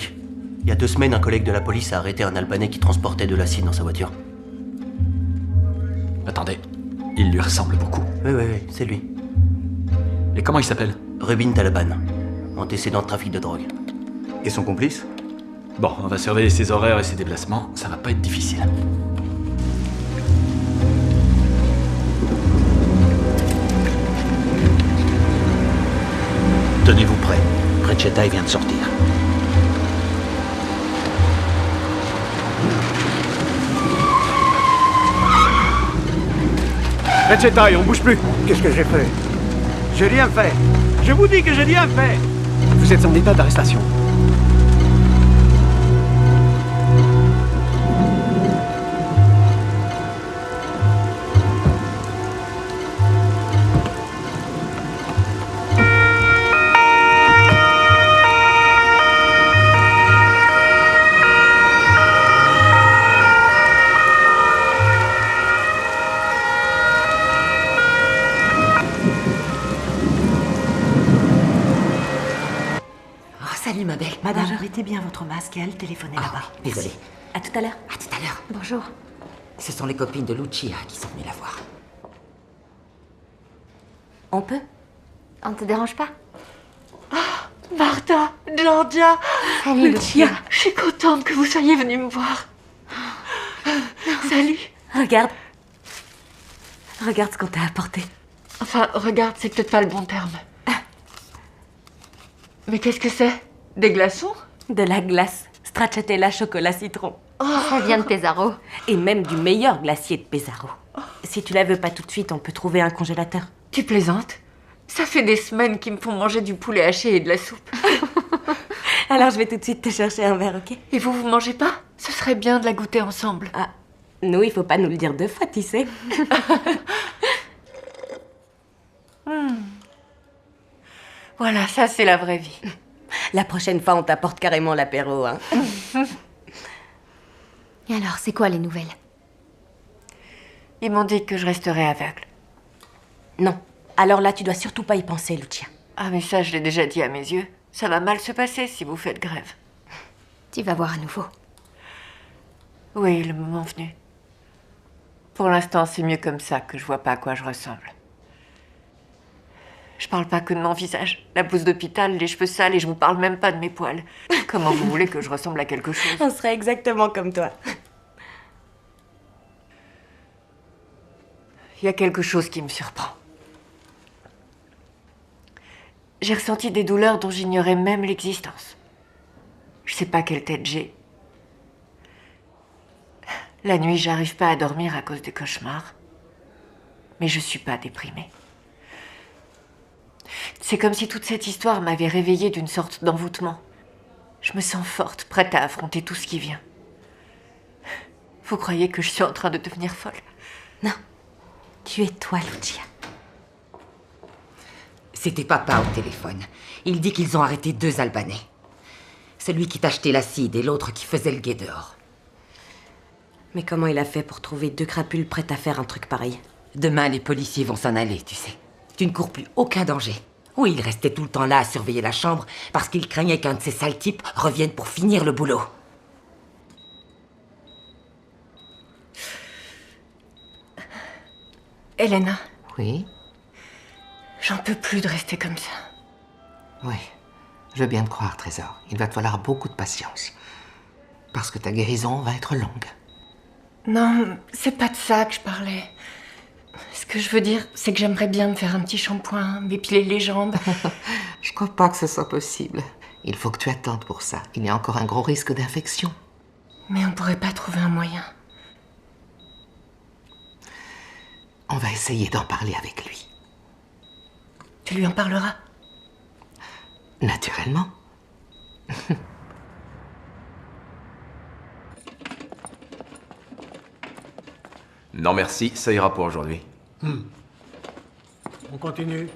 Il y a 2 semaines, un collègue de la police a arrêté un Albanais qui transportait de l'acide dans sa voiture. Attendez, il lui ressemble beaucoup. Oui, c'est lui. Et comment il s'appelle ? Rubin Taliban, antécédent de trafic de drogue. Et son complice ? Bon, on va surveiller ses horaires et ses déplacements, ça va pas être difficile. Tenez-vous prêts. Precettai vient de sortir. Precettai, on bouge plus. Qu'est-ce que j'ai fait? J'ai rien fait. Je vous dis que j'ai rien fait. Vous êtes en état d'arrestation. salut ma belle. Madame, Bonjour. mettez bien votre masque et allez téléphoner là-bas. Désolée. À tout à l'heure. À tout à l'heure. Bonjour. Ce sont les copines de Lucia qui sont venues la voir. On peut? On ne te dérange pas? Martha, Georgia, Salut, Lucia, Lucia. je suis contente que vous soyez venus me voir. Salut. Regarde. Regarde ce qu'on t'a apporté. Enfin, regarde, c'est peut-être pas le bon terme. Mais qu'est-ce que c'est? Des glaçons? De la glace. Stracciatella chocolat citron. Ça vient de Pesaro. Et même du meilleur glacier de Pesaro. Si tu la veux pas tout de suite, on peut trouver un congélateur. Tu plaisantes? Ça fait des semaines qu'ils me font manger du poulet haché et de la soupe. Alors je vais tout de suite te chercher un verre, ok? Et vous mangez pas? Ce serait bien de la goûter ensemble. Ah, nous, il faut pas nous le dire 2 fois, tu sais. Voilà, ça c'est la vraie vie. La prochaine fois, on t'apporte carrément l'apéro, hein. Et alors, c'est quoi les nouvelles? Ils m'ont dit que je resterais aveugle. Non. Alors là, tu dois surtout pas y penser, Lucia. Ah mais ça, je l'ai déjà dit à mes yeux. Ça va mal se passer si vous faites grève. Tu vas voir à nouveau. Oui, le moment venu. Pour l'instant, c'est mieux comme ça que je vois pas à quoi je ressemble. Je parle pas que de mon visage. La blouse d'hôpital, les cheveux sales et je vous parle même pas de mes poils. Comment vous voulez que je ressemble à quelque chose? On serait exactement comme toi. Il y a quelque chose qui me surprend. J'ai ressenti des douleurs dont j'ignorais même l'existence. Je sais pas quelle tête j'ai. La nuit, j'arrive pas à dormir à cause des cauchemars. Mais je suis pas déprimée. C'est comme si toute cette histoire m'avait réveillée d'une sorte d'envoûtement. Je me sens forte, prête à affronter tout ce qui vient. Vous croyez que je suis en train de devenir folle? Non. Tu es toi, Lucia. C'était papa au téléphone. Il dit qu'ils ont arrêté 2 Albanais. Celui qui t'achetait l'acide et l'autre qui faisait le guet dehors. Mais comment il a fait pour trouver 2 crapules prêtes à faire un truc pareil? Demain, les policiers vont s'en aller, tu sais. Tu ne cours plus aucun danger. Oui, il restait tout le temps là à surveiller la chambre parce qu'il craignait qu'un de ces sales types revienne pour finir le boulot. Elena, Oui, j'en peux plus de rester comme ça. oui. Je veux bien te croire, Trésor. Il va te falloir beaucoup de patience. Parce que ta guérison va être longue. Non, c'est pas de ça que je parlais. Ce que je veux dire, c'est que j'aimerais bien me faire un petit shampoing, m'épiler les jambes. Je crois pas que ce soit possible. Il faut que tu attendes pour ça. Il y a encore un gros risque d'infection. Mais on pourrait pas trouver un moyen. On va essayer d'en parler avec lui. Tu lui en parleras? Naturellement. Non merci, ça ira pour aujourd'hui. On continue.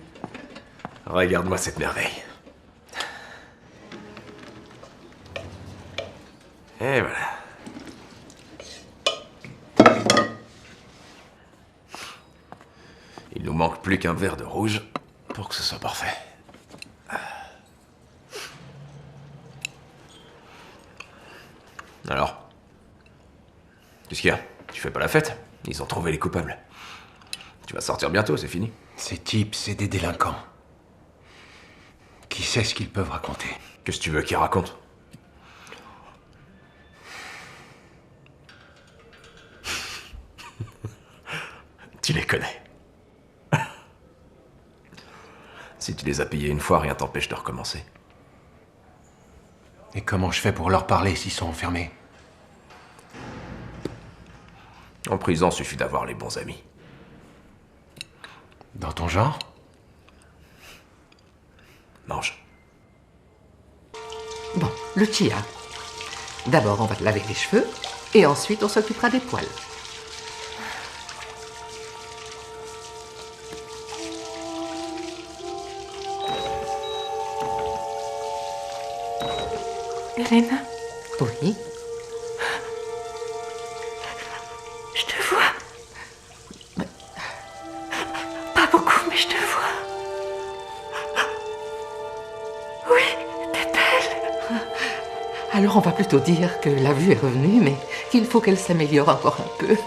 Regarde-moi cette merveille. Et voilà. Il nous manque plus qu'un verre de rouge pour que ce soit parfait. Alors? Qu'est-ce qu'il y a? Tu fais pas la fête? Ils ont trouvé les coupables. Tu vas sortir bientôt, c'est fini. Ces types, c'est des délinquants. Qui sait ce qu'ils peuvent raconter? Qu'est-ce que tu veux qu'ils racontent? Tu les connais. Si tu les as payés une fois, rien t'empêche de recommencer. Et comment je fais pour leur parler s'ils sont enfermés? En prison, suffit d'avoir les bons amis. Dans ton genre? Mange. Bon, Lucia. D'abord, on va te laver les cheveux, et ensuite, on s'occupera des poils. Elena, Oui. je te vois. Pas beaucoup, mais je te vois. Oui, t'es belle. Alors on va plutôt dire que la vue est revenue, mais qu'il faut qu'elle s'améliore encore un peu.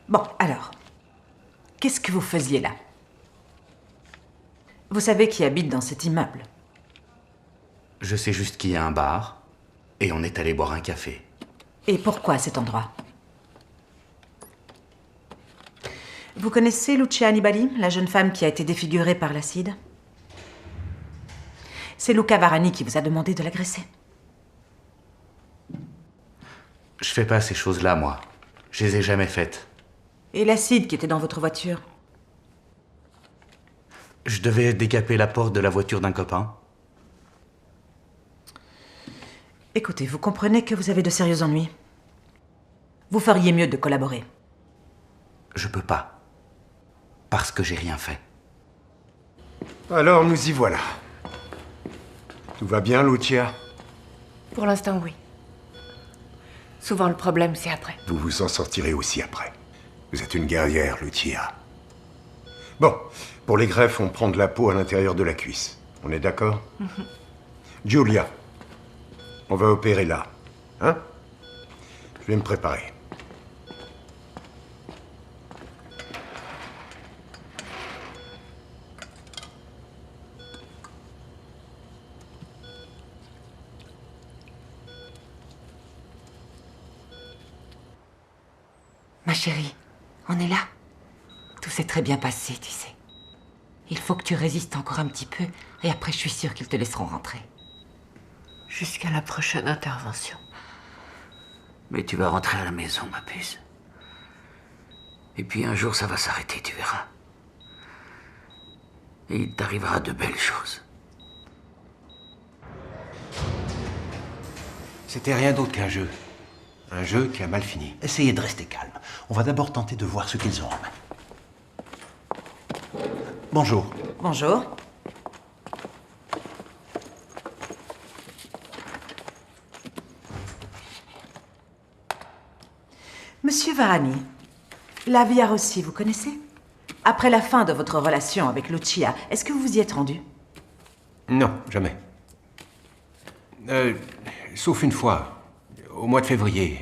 Bon, alors, qu'est-ce que vous faisiez là? Vous savez qui habite dans cet immeuble? Je sais juste qu'il y a un bar, et on est allé boire un café. Et pourquoi cet endroit? Vous connaissez Lucia Annibali, la jeune femme qui a été défigurée par l'acide? C'est Luca Varani qui vous a demandé de l'agresser. Je fais pas ces choses-là, moi. Je les ai jamais faites. Et l'acide qui était dans votre voiture? Je devais décaper la porte de la voiture d'un copain. Écoutez, vous comprenez que vous avez de sérieux ennuis. Vous feriez mieux de collaborer. Je peux pas. Parce que j'ai rien fait. Alors, nous y voilà. Tout va bien, Lucia? Pour l'instant, oui. Souvent, le problème, c'est après. Vous vous en sortirez aussi après. Vous êtes une guerrière, Lucia. Bon, pour les greffes, on prend de la peau à l'intérieur de la cuisse. On est d'accord? Giulia, on va opérer là. Hein? Je vais me préparer. Ma chérie, on est là. Tout s'est très bien passé, tu sais. Il faut que tu résistes encore un petit peu, et après je suis sûre qu'ils te laisseront rentrer. Jusqu'à la prochaine intervention. Mais tu vas rentrer à la maison, ma puce. Et puis un jour, ça va s'arrêter, tu verras. Et il t'arrivera de belles choses. C'était rien d'autre qu'un jeu. Un jeu qui a mal fini. Essayez de rester calme. On va d'abord tenter de voir ce qu'ils ont en main. Bonjour. Bonjour. Monsieur Varani, la Via Rossi, vous connaissez? Après la fin de votre relation avec Lucia, est-ce que vous vous y êtes rendu? Non, jamais. Sauf une fois, au mois de février.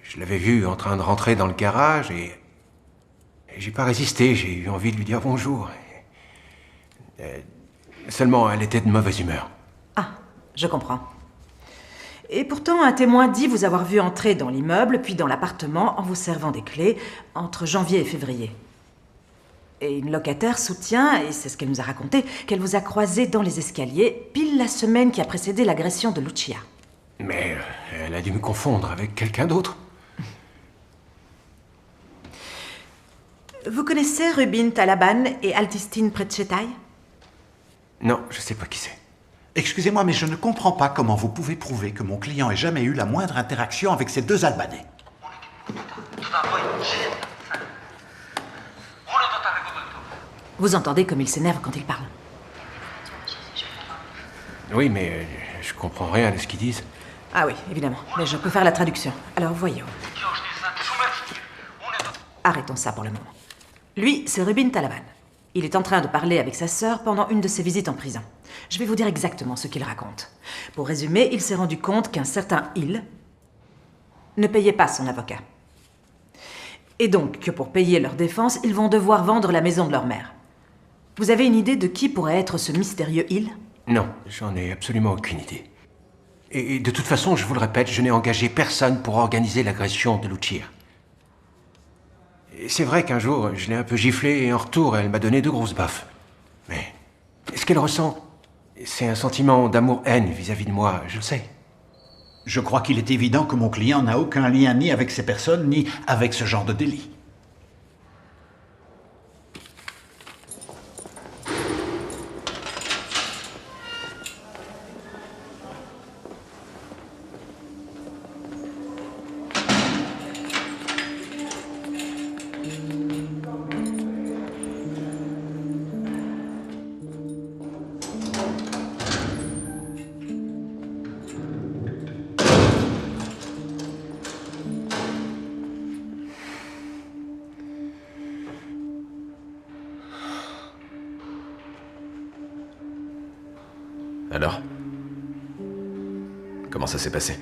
Je l'avais vue en train de rentrer dans le garage et j'ai pas résisté, j'ai eu envie de lui dire bonjour. Seulement, elle était de mauvaise humeur. Ah, je comprends. Et pourtant, un témoin dit vous avoir vu entrer dans l'immeuble, puis dans l'appartement, en vous servant des clés, entre janvier et février. Et une locataire soutient, et c'est ce qu'elle nous a raconté, qu'elle vous a croisé dans les escaliers, pile la semaine qui a précédé l'agression de Lucia. Mais elle a dû me confondre avec quelqu'un d'autre. Vous connaissez Rubin Talaban et Altistin Preccetai? Non, je sais pas qui c'est. Excusez-moi, mais je ne comprends pas comment vous pouvez prouver que mon client ait jamais eu la moindre interaction avec ces deux Albanais. Vous entendez comme il s'énerve quand il parle? Oui, mais je comprends rien de ce qu'ils disent. Ah oui, évidemment. Mais je peux faire la traduction. Alors voyons. Arrêtons ça pour le moment. Lui, c'est Rubin Talaban. Il est en train de parler avec sa sœur pendant une de ses visites en prison. Je vais vous dire exactement ce qu'il raconte. Pour résumer, il s'est rendu compte qu'un certain Il ne payait pas son avocat. Et donc que pour payer leur défense, ils vont devoir vendre la maison de leur mère. Vous avez une idée de qui pourrait être ce mystérieux Il? Non, j'en ai absolument aucune idée. Et de toute façon, je vous le répète, je n'ai engagé personne pour organiser l'agression de Lucia. Et c'est vrai qu'un jour, je l'ai un peu giflée et en retour, elle m'a donné de grosses baffes. Mais ce qu'elle ressent, c'est un sentiment d'amour-haine vis-à-vis de moi, je le sais. Je crois qu'il est évident que mon client n'a aucun lien ni avec ces personnes, ni avec ce genre de délit. Comment ça s'est passé?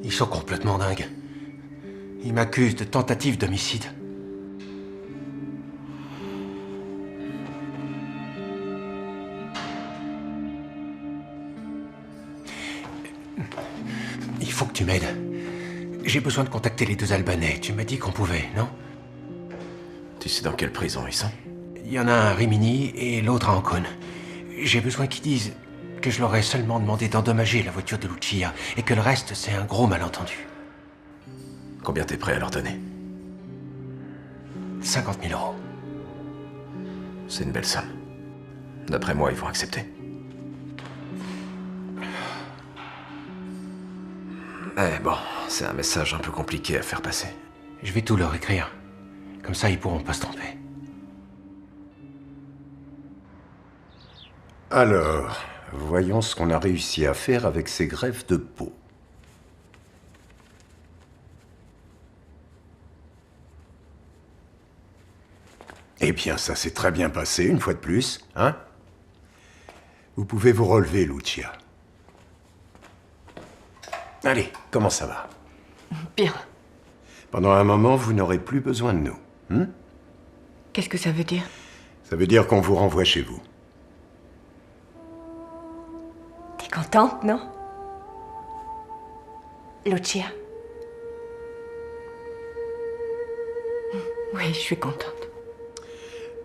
Ils sont complètement dingues. Ils m'accusent de tentative d'homicide. Il faut que tu m'aides. J'ai besoin de contacter les 2 Albanais. Tu m'as dit qu'on pouvait, non? Tu sais dans quelle prison ils sont? Il y en a un à Rimini et l'autre à Ancône. J'ai besoin qu'ils disent que je leur ai seulement demandé d'endommager la voiture de Lucia et que le reste, c'est un gros malentendu. Combien t'es prêt à leur donner? 50 000 euros. C'est une belle somme. D'après moi, ils vont accepter. Eh bon, c'est un message un peu compliqué à faire passer. Je vais tout leur écrire. Comme ça, ils pourront pas se tromper. Alors, voyons ce qu'on a réussi à faire avec ces greffes de peau. Eh bien, ça s'est très bien passé, une fois de plus, hein? Vous pouvez vous relever, Lucia. Allez, comment ça va? Bien. Pendant un moment, vous n'aurez plus besoin de nous. Qu'est-ce que ça veut dire? Ça veut dire qu'on vous renvoie chez vous. T'es contente, non? Lucia? Oui, je suis contente.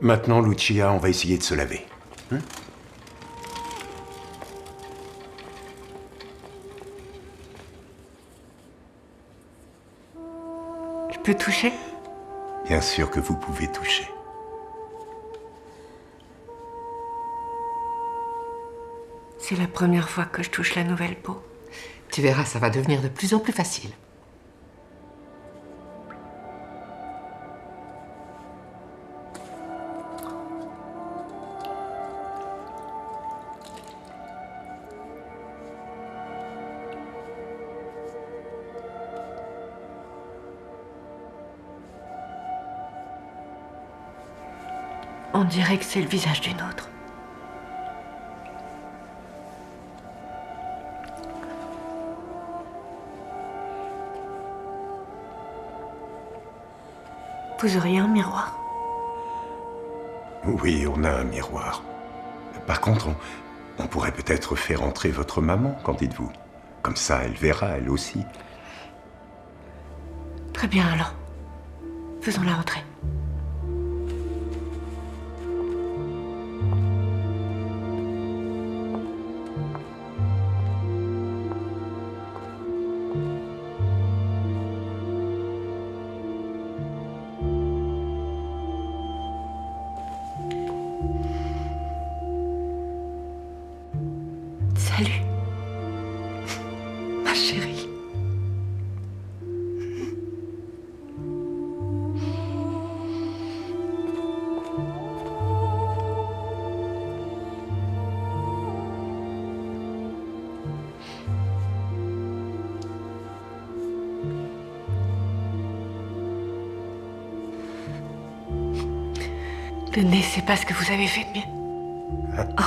Maintenant, Lucia, on va essayer de se laver. Je peux toucher? Bien sûr que vous pouvez toucher. C'est la première fois que je touche la nouvelle peau. Tu verras, ça va devenir de plus en plus facile. On dirait que c'est le visage d'une autre. Vous auriez un miroir? Oui, on a un miroir. Par contre, on pourrait peut-être faire entrer votre maman, qu'en dites-vous? Comme ça, elle verra, elle aussi. Très bien alors. Faisons-la entrer. Salut, ma chérie. Le nez, c'est pas ce que vous avez fait de mieux. Oh.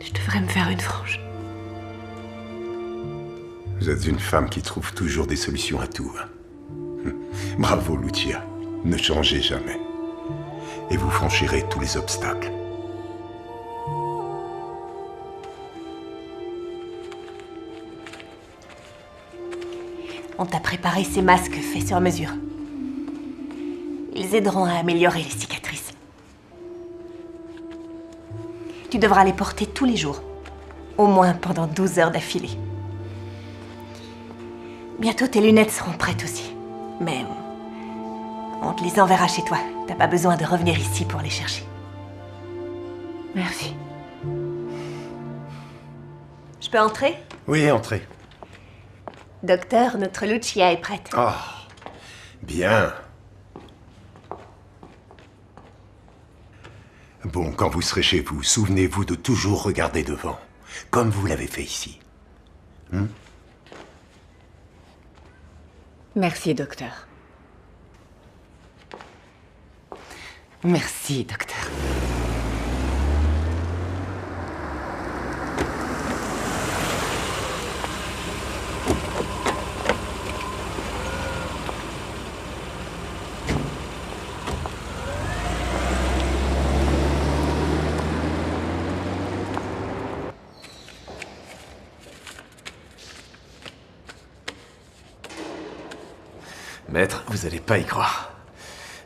Je devrais me faire une frange. Vous êtes une femme qui trouve toujours des solutions à tout. Hein. Bravo, Lucia. Ne changez jamais. Et vous franchirez tous les obstacles. On t'a préparé ces masques faits sur mesure. Ils aideront à améliorer les cicatrices. Tu devras les porter tous les jours. Au moins pendant 12 heures d'affilée. Bientôt tes lunettes seront prêtes aussi. Mais on te les enverra chez toi. T'as pas besoin de revenir ici pour les chercher. Merci. Je peux entrer? Oui, entrez. Docteur, notre Lucia est prête. Oh, bien. Bon, quand vous serez chez vous, souvenez-vous de toujours regarder devant, comme vous l'avez fait ici. Merci, docteur. Merci, docteur. Maître, vous allez pas y croire.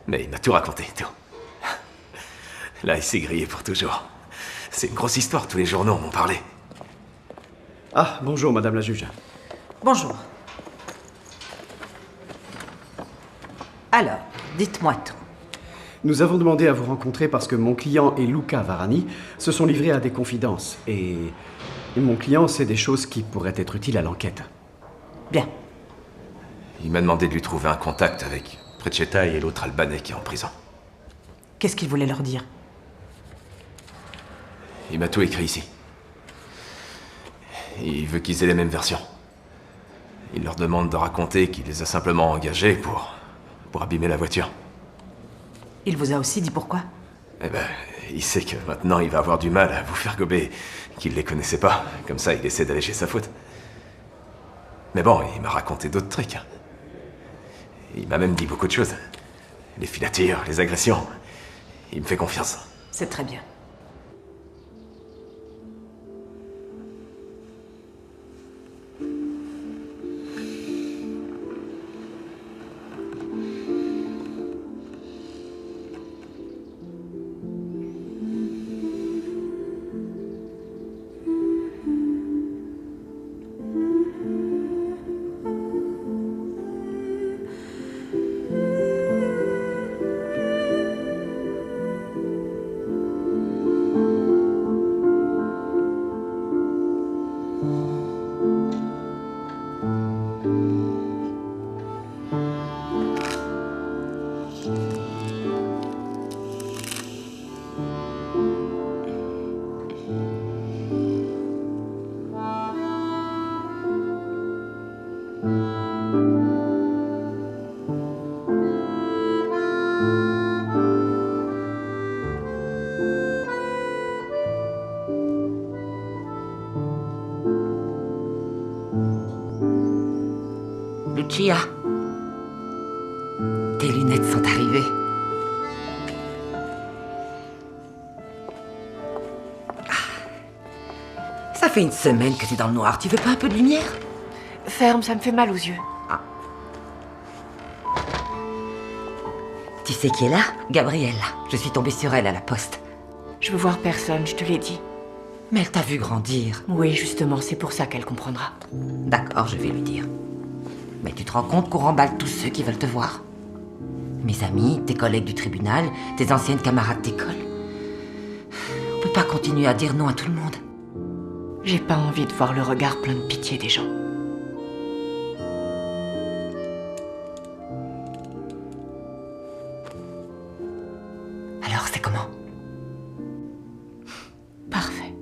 Mais il m'a tout raconté, tout. Là, il s'est grillé pour toujours. C'est une grosse histoire, tous les journaux m'ont parlé. Ah, bonjour, madame la juge. Bonjour. Alors, dites-moi tout. Nous avons demandé à vous rencontrer parce que mon client et Luca Varani se sont livrés à des confidences. Et mon client sait des choses qui pourraient être utiles à l'enquête. Bien. Il m'a demandé de lui trouver un contact avec Precetta et l'autre Albanais qui est en prison. Qu'est-ce qu'il voulait leur dire? Il m'a tout écrit ici. Il veut qu'ils aient les mêmes versions. Il leur demande de raconter qu'il les a simplement engagés pour abîmer la voiture. Il vous a aussi dit pourquoi? Eh ben, il sait que maintenant il va avoir du mal à vous faire gober qu'il les connaissait pas. Comme ça, il essaie d'alléger sa faute. Mais bon, il m'a raconté d'autres trucs. Il m'a même dit beaucoup de choses. Les filatures, les agressions. Il me fait confiance. C'est très bien. Lucia, tes lunettes sont arrivées. Ça fait une semaine que t'es dans le noir. Tu veux pas un peu de lumière? Ferme, ça me fait mal aux yeux. Tu sais qui est là? Gabrielle. Je suis tombée sur elle à la poste. Je veux voir personne, je te l'ai dit. Mais elle t'a vu grandir. Oui, justement, c'est pour ça qu'elle comprendra. D'accord, je vais lui dire. Mais tu te rends compte qu'on remballe tous ceux qui veulent te voir? Mes amis, tes collègues du tribunal, tes anciennes camarades d'école. On peut pas continuer à dire non à tout le monde. J'ai pas envie de voir le regard plein de pitié des gens. Alors, c'est comment? Parfait.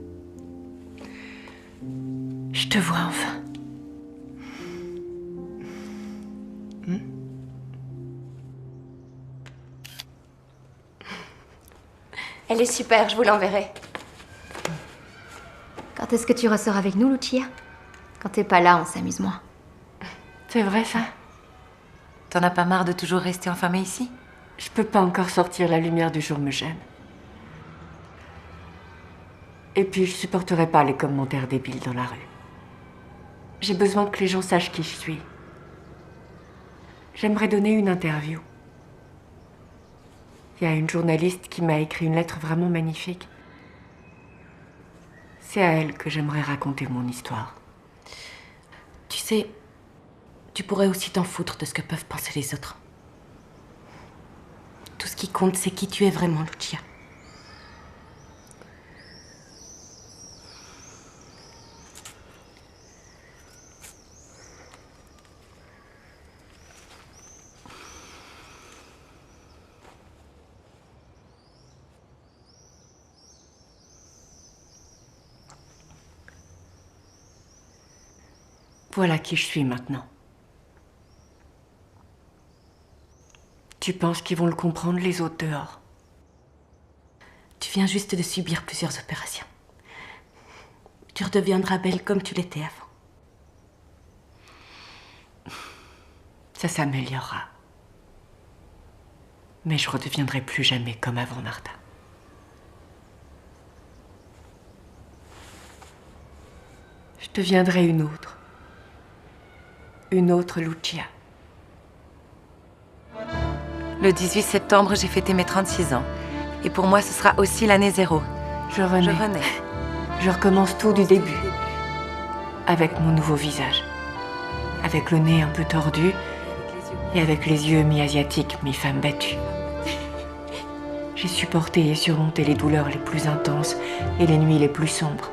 Je te vois enfin. Elle est super, je vous l'enverrai. Quand est-ce que tu ressors avec nous, Lucia? Quand t'es pas là, on s'amuse moins. C'est vrai, ça? T'en as pas marre de toujours rester enfermée ici? Je peux pas encore sortir, la lumière du jour me gêne. Et puis, je supporterai pas les commentaires débiles dans la rue. J'ai besoin que les gens sachent qui je suis. J'aimerais donner une interview. Il y a une journaliste qui m'a écrit une lettre vraiment magnifique. C'est à elle que j'aimerais raconter mon histoire. Tu sais, tu pourrais aussi t'en foutre de ce que peuvent penser les autres. Tout ce qui compte, c'est qui tu es vraiment, Lucia. Voilà qui je suis maintenant. Tu penses qu'ils vont le comprendre, les autres dehors? Tu viens juste de subir plusieurs opérations. Tu redeviendras belle comme tu l'étais avant. Ça s'améliorera. Mais je redeviendrai plus jamais comme avant, Martha. Je deviendrai une autre. Une autre Lucia. Le 18 septembre, j'ai fêté mes 36 ans. Et pour moi, ce sera aussi l'année 0. Je renais. Je recommence tout du début. Avec mon nouveau visage. Avec le nez un peu tordu et avec les yeux mi-asiatiques, mi-femme battue. J'ai supporté et surmonté les douleurs les plus intenses et les nuits les plus sombres.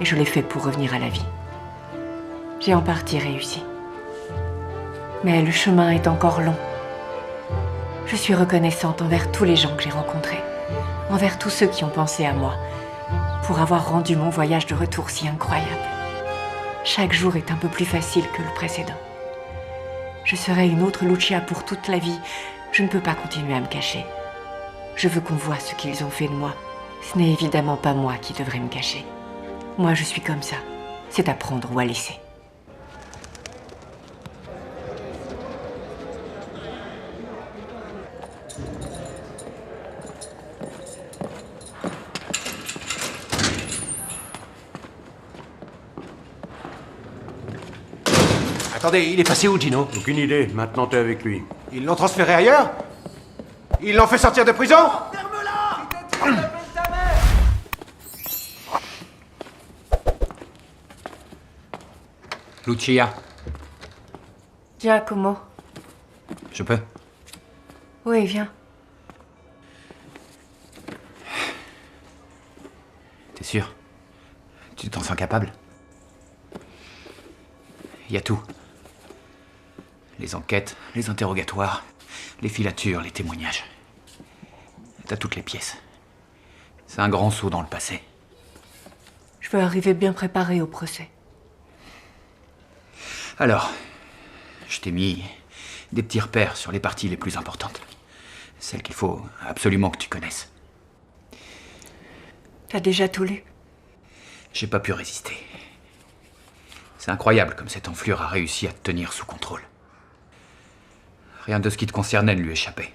Et je l'ai fait pour revenir à la vie. J'ai en partie réussi. Mais le chemin est encore long. Je suis reconnaissante envers tous les gens que j'ai rencontrés, envers tous ceux qui ont pensé à moi, pour avoir rendu mon voyage de retour si incroyable. Chaque jour est un peu plus facile que le précédent. Je serai une autre Lucia pour toute la vie. Je ne peux pas continuer à me cacher. Je veux qu'on voie ce qu'ils ont fait de moi. Ce n'est évidemment pas moi qui devrais me cacher. Moi, je suis comme ça. C'est à prendre ou à laisser. Attendez, il est passé où, Gino? Aucune idée. Maintenant, t'es avec lui. Ils l'ont transféré ailleurs? Ils l'ont fait sortir de prison? Lucia, Giacomo. je peux? Oui, viens. T'es sûr? Tu t'en sens capable? Il y a tout. Les enquêtes, les interrogatoires, les filatures, les témoignages. T'as toutes les pièces. C'est un grand saut dans le passé. Je veux arriver bien préparée au procès. Alors, je t'ai mis des petits repères sur les parties les plus importantes. Celles qu'il faut absolument que tu connaisses. T'as déjà tout lu? J'ai pas pu résister. C'est incroyable comme cette enflure a réussi à te tenir sous contrôle. Rien de ce qui te concernait ne lui échappait.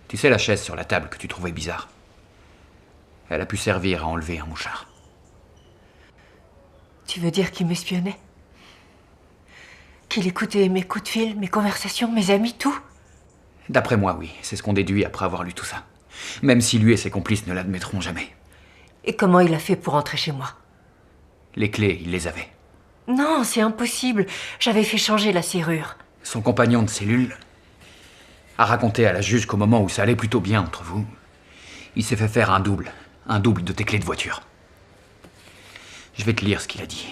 Tu sais la chaise sur la table que tu trouvais bizarre? Elle a pu servir à enlever un mouchard. Tu veux dire qu'il m'espionnait? Qu'il écoutait mes coups de fil, mes conversations, mes amis, tout? D'après moi, oui. C'est ce qu'on déduit après avoir lu tout ça. Même si lui et ses complices ne l'admettront jamais. Et comment il a fait pour entrer chez moi? Les clés, il les avait. Non, c'est impossible. J'avais fait changer la serrure. Son compagnon de cellule a raconté à la juge qu'au moment où ça allait plutôt bien entre vous, il s'est fait faire un double de tes clés de voiture. Je vais te lire ce qu'il a dit.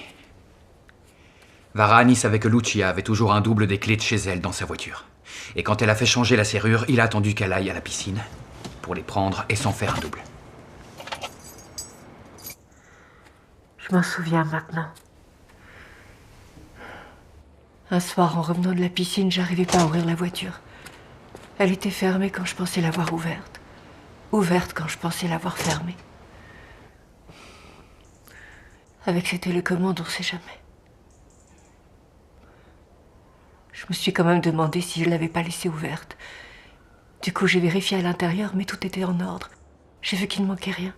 Varani savait que Lucia avait toujours un double des clés de chez elle dans sa voiture. Et quand elle a fait changer la serrure, il a attendu qu'elle aille à la piscine pour les prendre et s'en faire un double. Je m'en souviens maintenant. Un soir, en revenant de la piscine, j'arrivais pas à ouvrir la voiture. Elle était fermée quand je pensais l'avoir ouverte. Ouverte quand je pensais l'avoir fermée. Avec ces télécommandes, on sait jamais. Je me suis quand même demandé si je l'avais pas laissée ouverte. Du coup, j'ai vérifié à l'intérieur, mais tout était en ordre. J'ai vu qu'il ne manquait rien.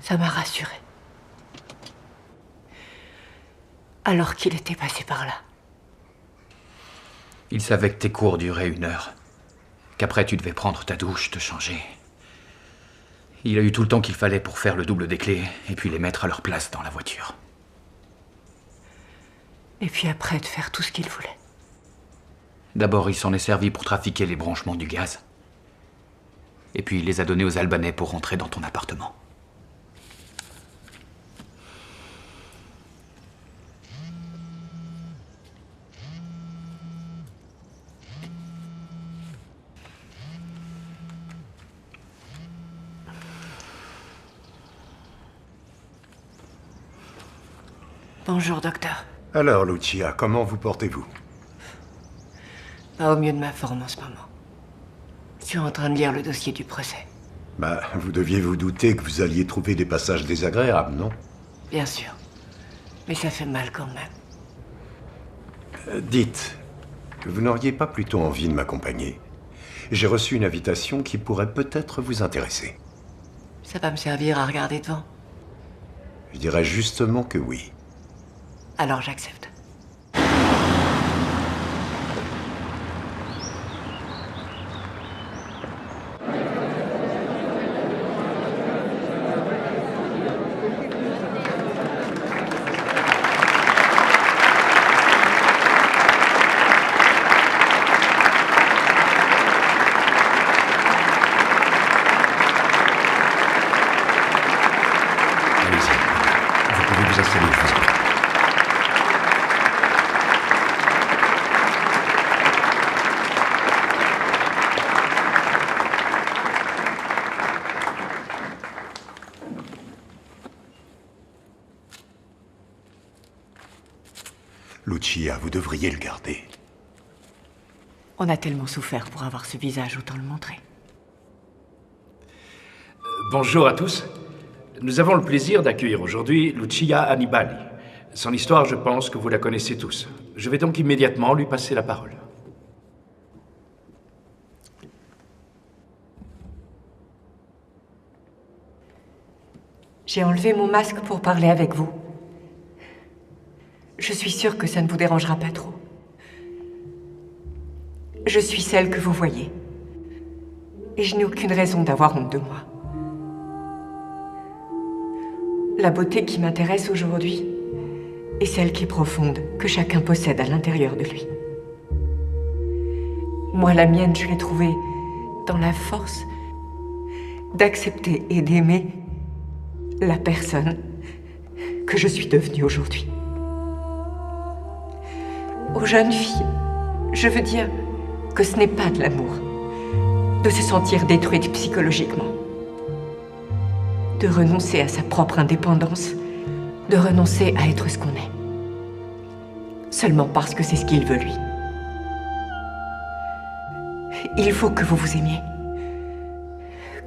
Ça m'a rassurée. Alors qu'il était passé par là. Il savait que tes cours duraient 1 heure. Qu'après tu devais prendre ta douche, te changer. Il a eu tout le temps qu'il fallait pour faire le double des clés et puis les mettre à leur place dans la voiture. Et puis après, de faire tout ce qu'il voulait. D'abord, il s'en est servi pour trafiquer les branchements du gaz. Et puis il les a donnés aux Albanais pour rentrer dans ton appartement. Bonjour, docteur. Alors, Lucia, comment vous portez-vous? Pas au mieux de ma forme en ce moment. Je suis en train de lire le dossier du procès. Bah, vous deviez vous douter que vous alliez trouver des passages désagréables, non? Bien sûr. Mais ça fait mal quand même. Dites, vous n'auriez pas plutôt envie de m'accompagner? J'ai reçu une invitation qui pourrait peut-être vous intéresser. Ça va me servir à regarder devant. Je dirais justement que oui. Alors j'accepte. Lucia, vous devriez le garder. On a tellement souffert pour avoir ce visage, autant le montrer. Bonjour à tous. Nous avons le plaisir d'accueillir aujourd'hui Lucia Annibali. Son histoire, je pense que vous la connaissez tous. Je vais donc immédiatement lui passer la parole. J'ai enlevé mon masque pour parler avec vous. Je suis sûre que ça ne vous dérangera pas trop. Je suis celle que vous voyez. Et je n'ai aucune raison d'avoir honte de moi. La beauté qui m'intéresse aujourd'hui est celle qui est profonde, que chacun possède à l'intérieur de lui. Moi, la mienne, je l'ai trouvée dans la force d'accepter et d'aimer la personne que je suis devenue aujourd'hui. Aux jeunes filles, je veux dire que ce n'est pas de l'amour, de se sentir détruite psychologiquement, de renoncer à sa propre indépendance, de renoncer à être ce qu'on est, seulement parce que c'est ce qu'il veut lui. Il faut que vous vous aimiez,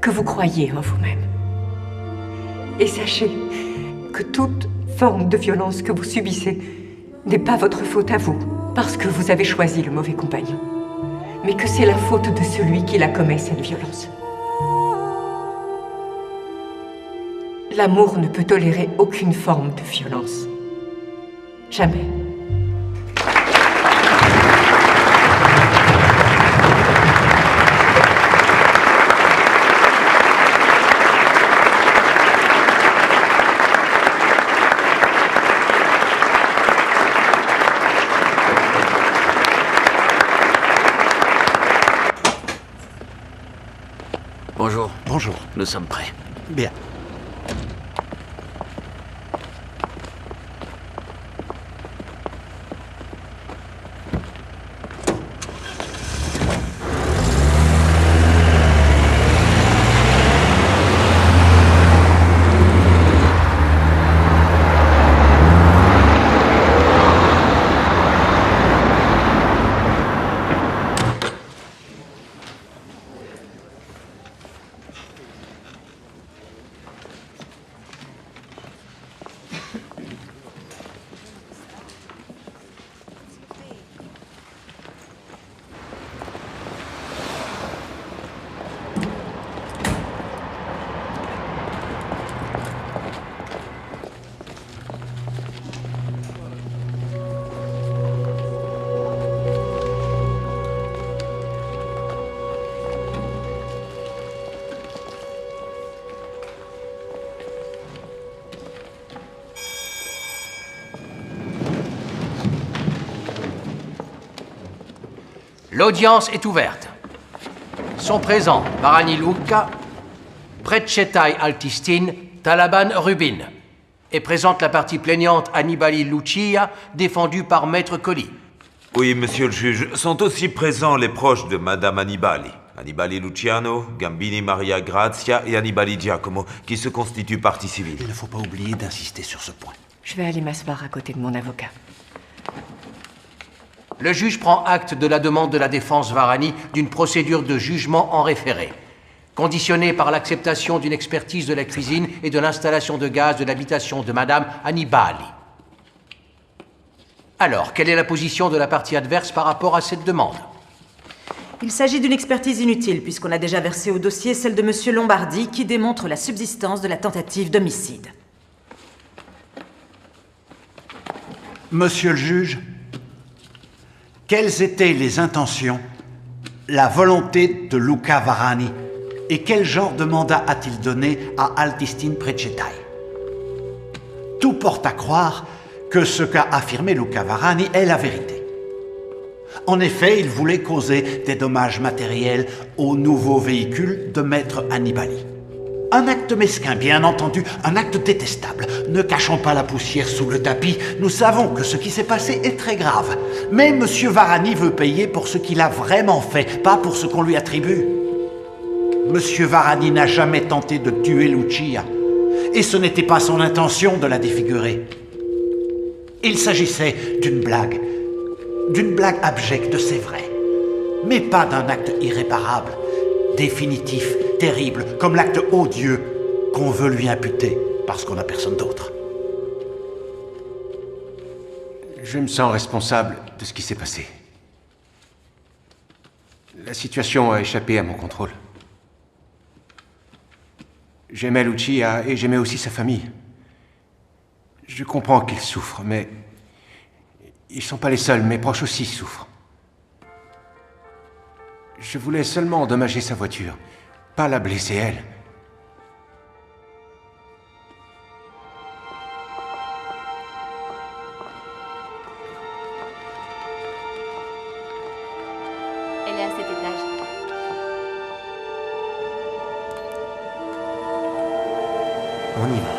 que vous croyiez en vous-même. Et sachez que toute forme de violence que vous subissez n'est pas votre faute à vous, parce que vous avez choisi le mauvais compagnon, mais que c'est la faute de celui qui la commet, cette violence. L'amour ne peut tolérer aucune forme de violence. Jamais. Bonjour. Bonjour. Nous sommes prêts. Bien. L'audience est ouverte. Sont présents Varani Luca, Precetai Altistin, Talaban Rubin. Et présente la partie plaignante Annibali Lucia, défendue par Maître Colli. Oui, monsieur le juge. Sont aussi présents les proches de Madame Annibali. Annibali Luciano, Gambini Maria Grazia et Annibali Giacomo, qui se constituent partie civile. Il ne faut pas oublier d'insister sur ce point. Je vais aller m'asseoir à côté de mon avocat. Le juge prend acte de la demande de la défense Varani d'une procédure de jugement en référé, conditionnée par l'acceptation d'une expertise de la cuisine et de l'installation de gaz de l'habitation de Madame Annibali. Alors, quelle est la position de la partie adverse par rapport à cette demande? Il s'agit d'une expertise inutile, puisqu'on a déjà versé au dossier celle de Monsieur Lombardi, qui démontre la subsistance de la tentative d'homicide. Monsieur le juge, quelles étaient les intentions, la volonté de Luca Varani et quel genre de mandat a-t-il donné à Altistin Precetai? Tout porte à croire que ce qu'a affirmé Luca Varani est la vérité. En effet, il voulait causer des dommages matériels au nouveau véhicule de Maître Annibali. Un acte mesquin, bien entendu, un acte détestable. Ne cachons pas la poussière sous le tapis, nous savons que ce qui s'est passé est très grave. Mais M. Varani veut payer pour ce qu'il a vraiment fait, pas pour ce qu'on lui attribue. M. Varani n'a jamais tenté de tuer Lucia, et ce n'était pas son intention de la défigurer. Il s'agissait d'une blague. D'une blague abjecte, c'est vrai. Mais pas d'un acte irréparable, définitif, terrible, comme l'acte odieux qu'on veut lui imputer parce qu'on n'a personne d'autre. Je me sens responsable de ce qui s'est passé. La situation a échappé à mon contrôle. J'aimais Lucia et j'aimais aussi sa famille. Je comprends qu'ils souffrent, mais ils sont pas les seuls, mes proches aussi souffrent. Je voulais seulement endommager sa voiture, pas la blesser elle. Elle est à cet étage. On y va.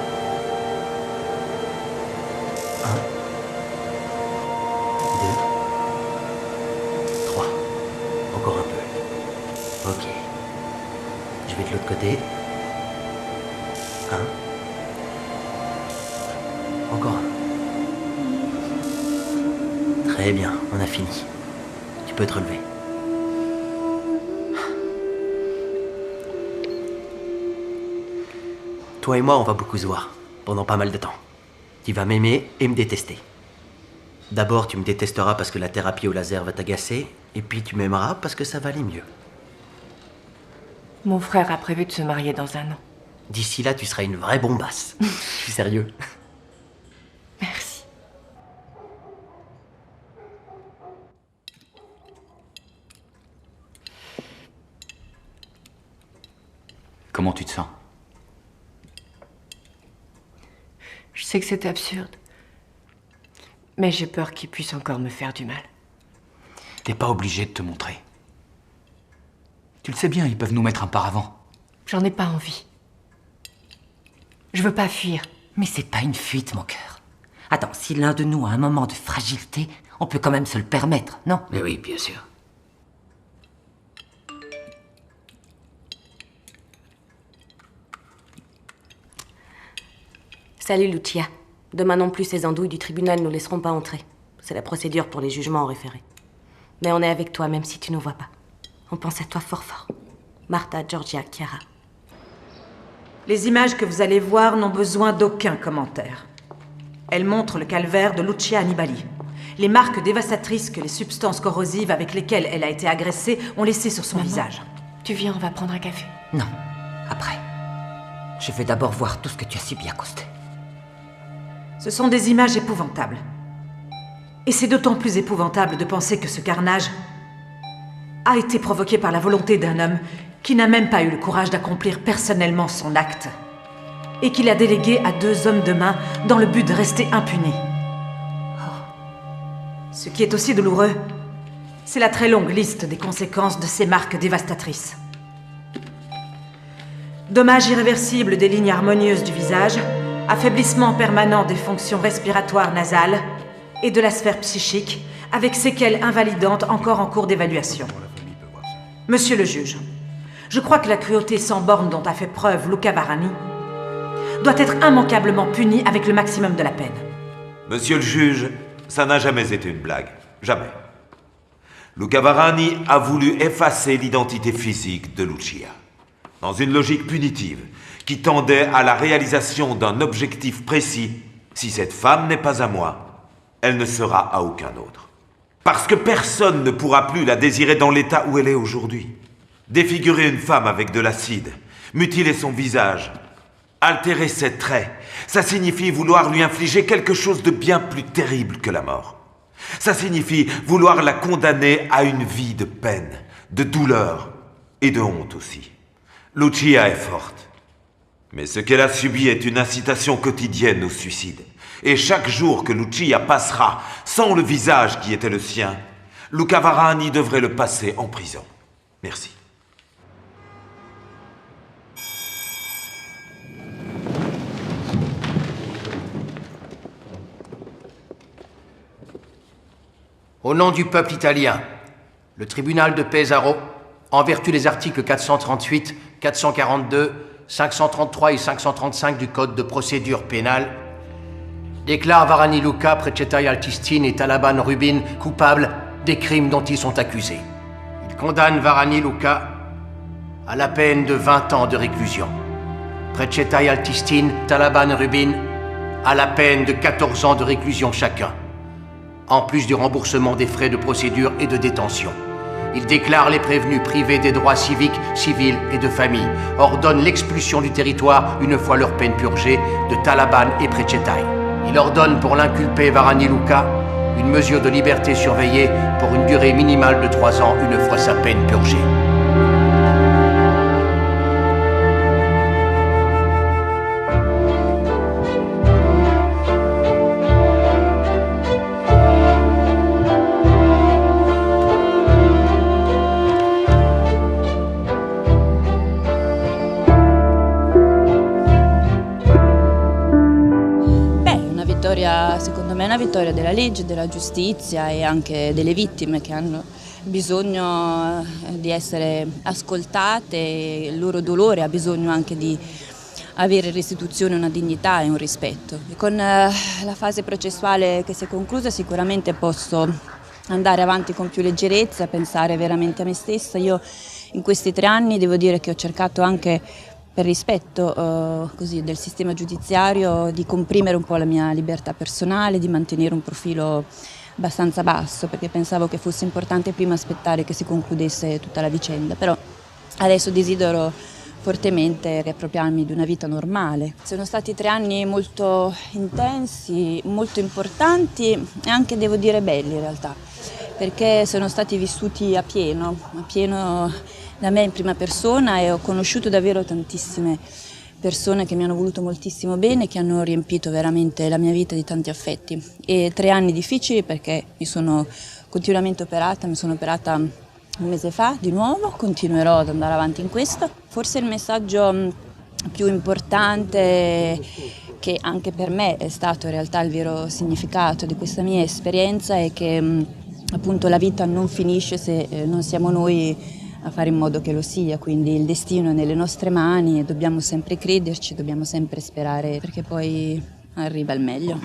1, 2, 3. Encore un peu. Ok. Je vais de l'autre côté. 1. Encore un. Très bien, on a fini. Tu peux te relever. Toi et moi, on va beaucoup se voir, pendant pas mal de temps. Tu vas m'aimer et me détester. D'abord, tu me détesteras parce que la thérapie au laser va t'agacer, et puis tu m'aimeras parce que ça va aller mieux. Mon frère a prévu de se marier dans 1 an. D'ici là, tu seras une vraie bombasse. Je suis sérieux. Merci. Comment tu te sens? Je sais que c'est absurde. Mais j'ai peur qu'il puisse encore me faire du mal. T'es pas obligé de te montrer. Tu le sais bien, ils peuvent nous mettre un paravent. J'en ai pas envie. Je veux pas fuir. Mais c'est pas une fuite, mon cœur. Attends, si l'un de nous a un moment de fragilité, on peut quand même se le permettre, non? Mais oui, bien sûr. Salut Lucia. Demain non plus, ces andouilles du tribunal ne nous laisseront pas entrer. C'est la procédure pour les jugements en référé. Mais on est avec toi, même si tu nous vois pas. On pense à toi fort fort. Martha, Georgia, Chiara. Les images que vous allez voir n'ont besoin d'aucun commentaire. Elles montrent le calvaire de Lucia Annibali. Les marques dévastatrices que les substances corrosives avec lesquelles elle a été agressée ont laissées sur son visage. Tu viens, on va prendre un café. Non, après. Je veux d'abord voir tout ce que tu as subi à Coste. Ce sont des images épouvantables. Et c'est d'autant plus épouvantable de penser que ce carnage a été provoqué par la volonté d'un homme qui n'a même pas eu le courage d'accomplir personnellement son acte et qu'il a délégué à 2 hommes de main dans le but de rester impuni. Ce qui est aussi douloureux, c'est la très longue liste des conséquences de ces marques dévastatrices. Dommages irréversibles des lignes harmonieuses du visage, affaiblissement permanent des fonctions respiratoires nasales et de la sphère psychique, avec séquelles invalidantes encore en cours d'évaluation. Monsieur le juge, je crois que la cruauté sans borne dont a fait preuve Luca Varani doit être immanquablement punie avec le maximum de la peine. Monsieur le juge, ça n'a jamais été une blague. Jamais. Luca Varani a voulu effacer l'identité physique de Lucia, dans une logique punitive qui tendait à la réalisation d'un objectif précis. Si cette femme n'est pas à moi, elle ne sera à aucun autre. Parce que personne ne pourra plus la désirer dans l'état où elle est aujourd'hui. Défigurer une femme avec de l'acide, mutiler son visage, altérer ses traits, ça signifie vouloir lui infliger quelque chose de bien plus terrible que la mort. Ça signifie vouloir la condamner à une vie de peine, de douleur et de honte aussi. Lucia est forte. Mais ce qu'elle a subi est une incitation quotidienne au suicide. Et chaque jour que Lucia passera sans le visage qui était le sien, Luca Varani devrait le passer en prison. Merci. Au nom du peuple italien, le tribunal de Pesaro, en vertu des articles 438, 442, 533 et 535 du Code de procédure pénale, déclare Varani Luca, Precetai Altistine et Talaban Rubin coupables des crimes dont ils sont accusés. Il condamne Varani Luca à la peine de 20 ans de réclusion. Precetai Altistine, Talaban Rubin à la peine de 14 ans de réclusion chacun, en plus du remboursement des frais de procédure et de détention. Il déclare les prévenus privés des droits civiques, civils et de famille, ordonne l'expulsion du territoire une fois leur peine purgée de Talaban et Precetai. Il ordonne pour l'inculpé Varani Luca une mesure de liberté surveillée pour une durée minimale de 3 ans une fois sa peine purgée. Secondo me è una vittoria della legge, della giustizia e anche delle vittime che hanno bisogno di essere ascoltate, il loro dolore ha bisogno anche di avere restituzione, una dignità e un rispetto. E con la fase processuale che si è conclusa sicuramente posso andare avanti con più leggerezza, pensare veramente a me stessa. Io in questi 3 anni devo dire che ho cercato anche per rispetto così, del sistema giudiziario di comprimere un po' la mia libertà personale, di mantenere un profilo abbastanza basso, perché pensavo che fosse importante prima aspettare che si concludesse tutta la vicenda, però adesso desidero fortemente riappropriarmi di una vita normale. Sono stati 3 anni molto intensi, molto importanti e anche, devo dire, belli in realtà, perché sono stati vissuti a pieno da me in prima persona e ho conosciuto davvero tantissime persone che mi hanno voluto moltissimo bene, che hanno riempito veramente la mia vita di tanti affetti. E 3 anni difficili perché mi sono continuamente operata, mi sono operata 1 mese fa di nuovo, continuerò ad andare avanti in questo. Forse il messaggio più importante, che anche per me è stato in realtà il vero significato di questa mia esperienza, è che appunto la vita non finisce se non siamo noi a fare in modo che lo sia, quindi il destino è nelle nostre mani e dobbiamo sempre crederci, dobbiamo sempre sperare perché poi arriva il meglio.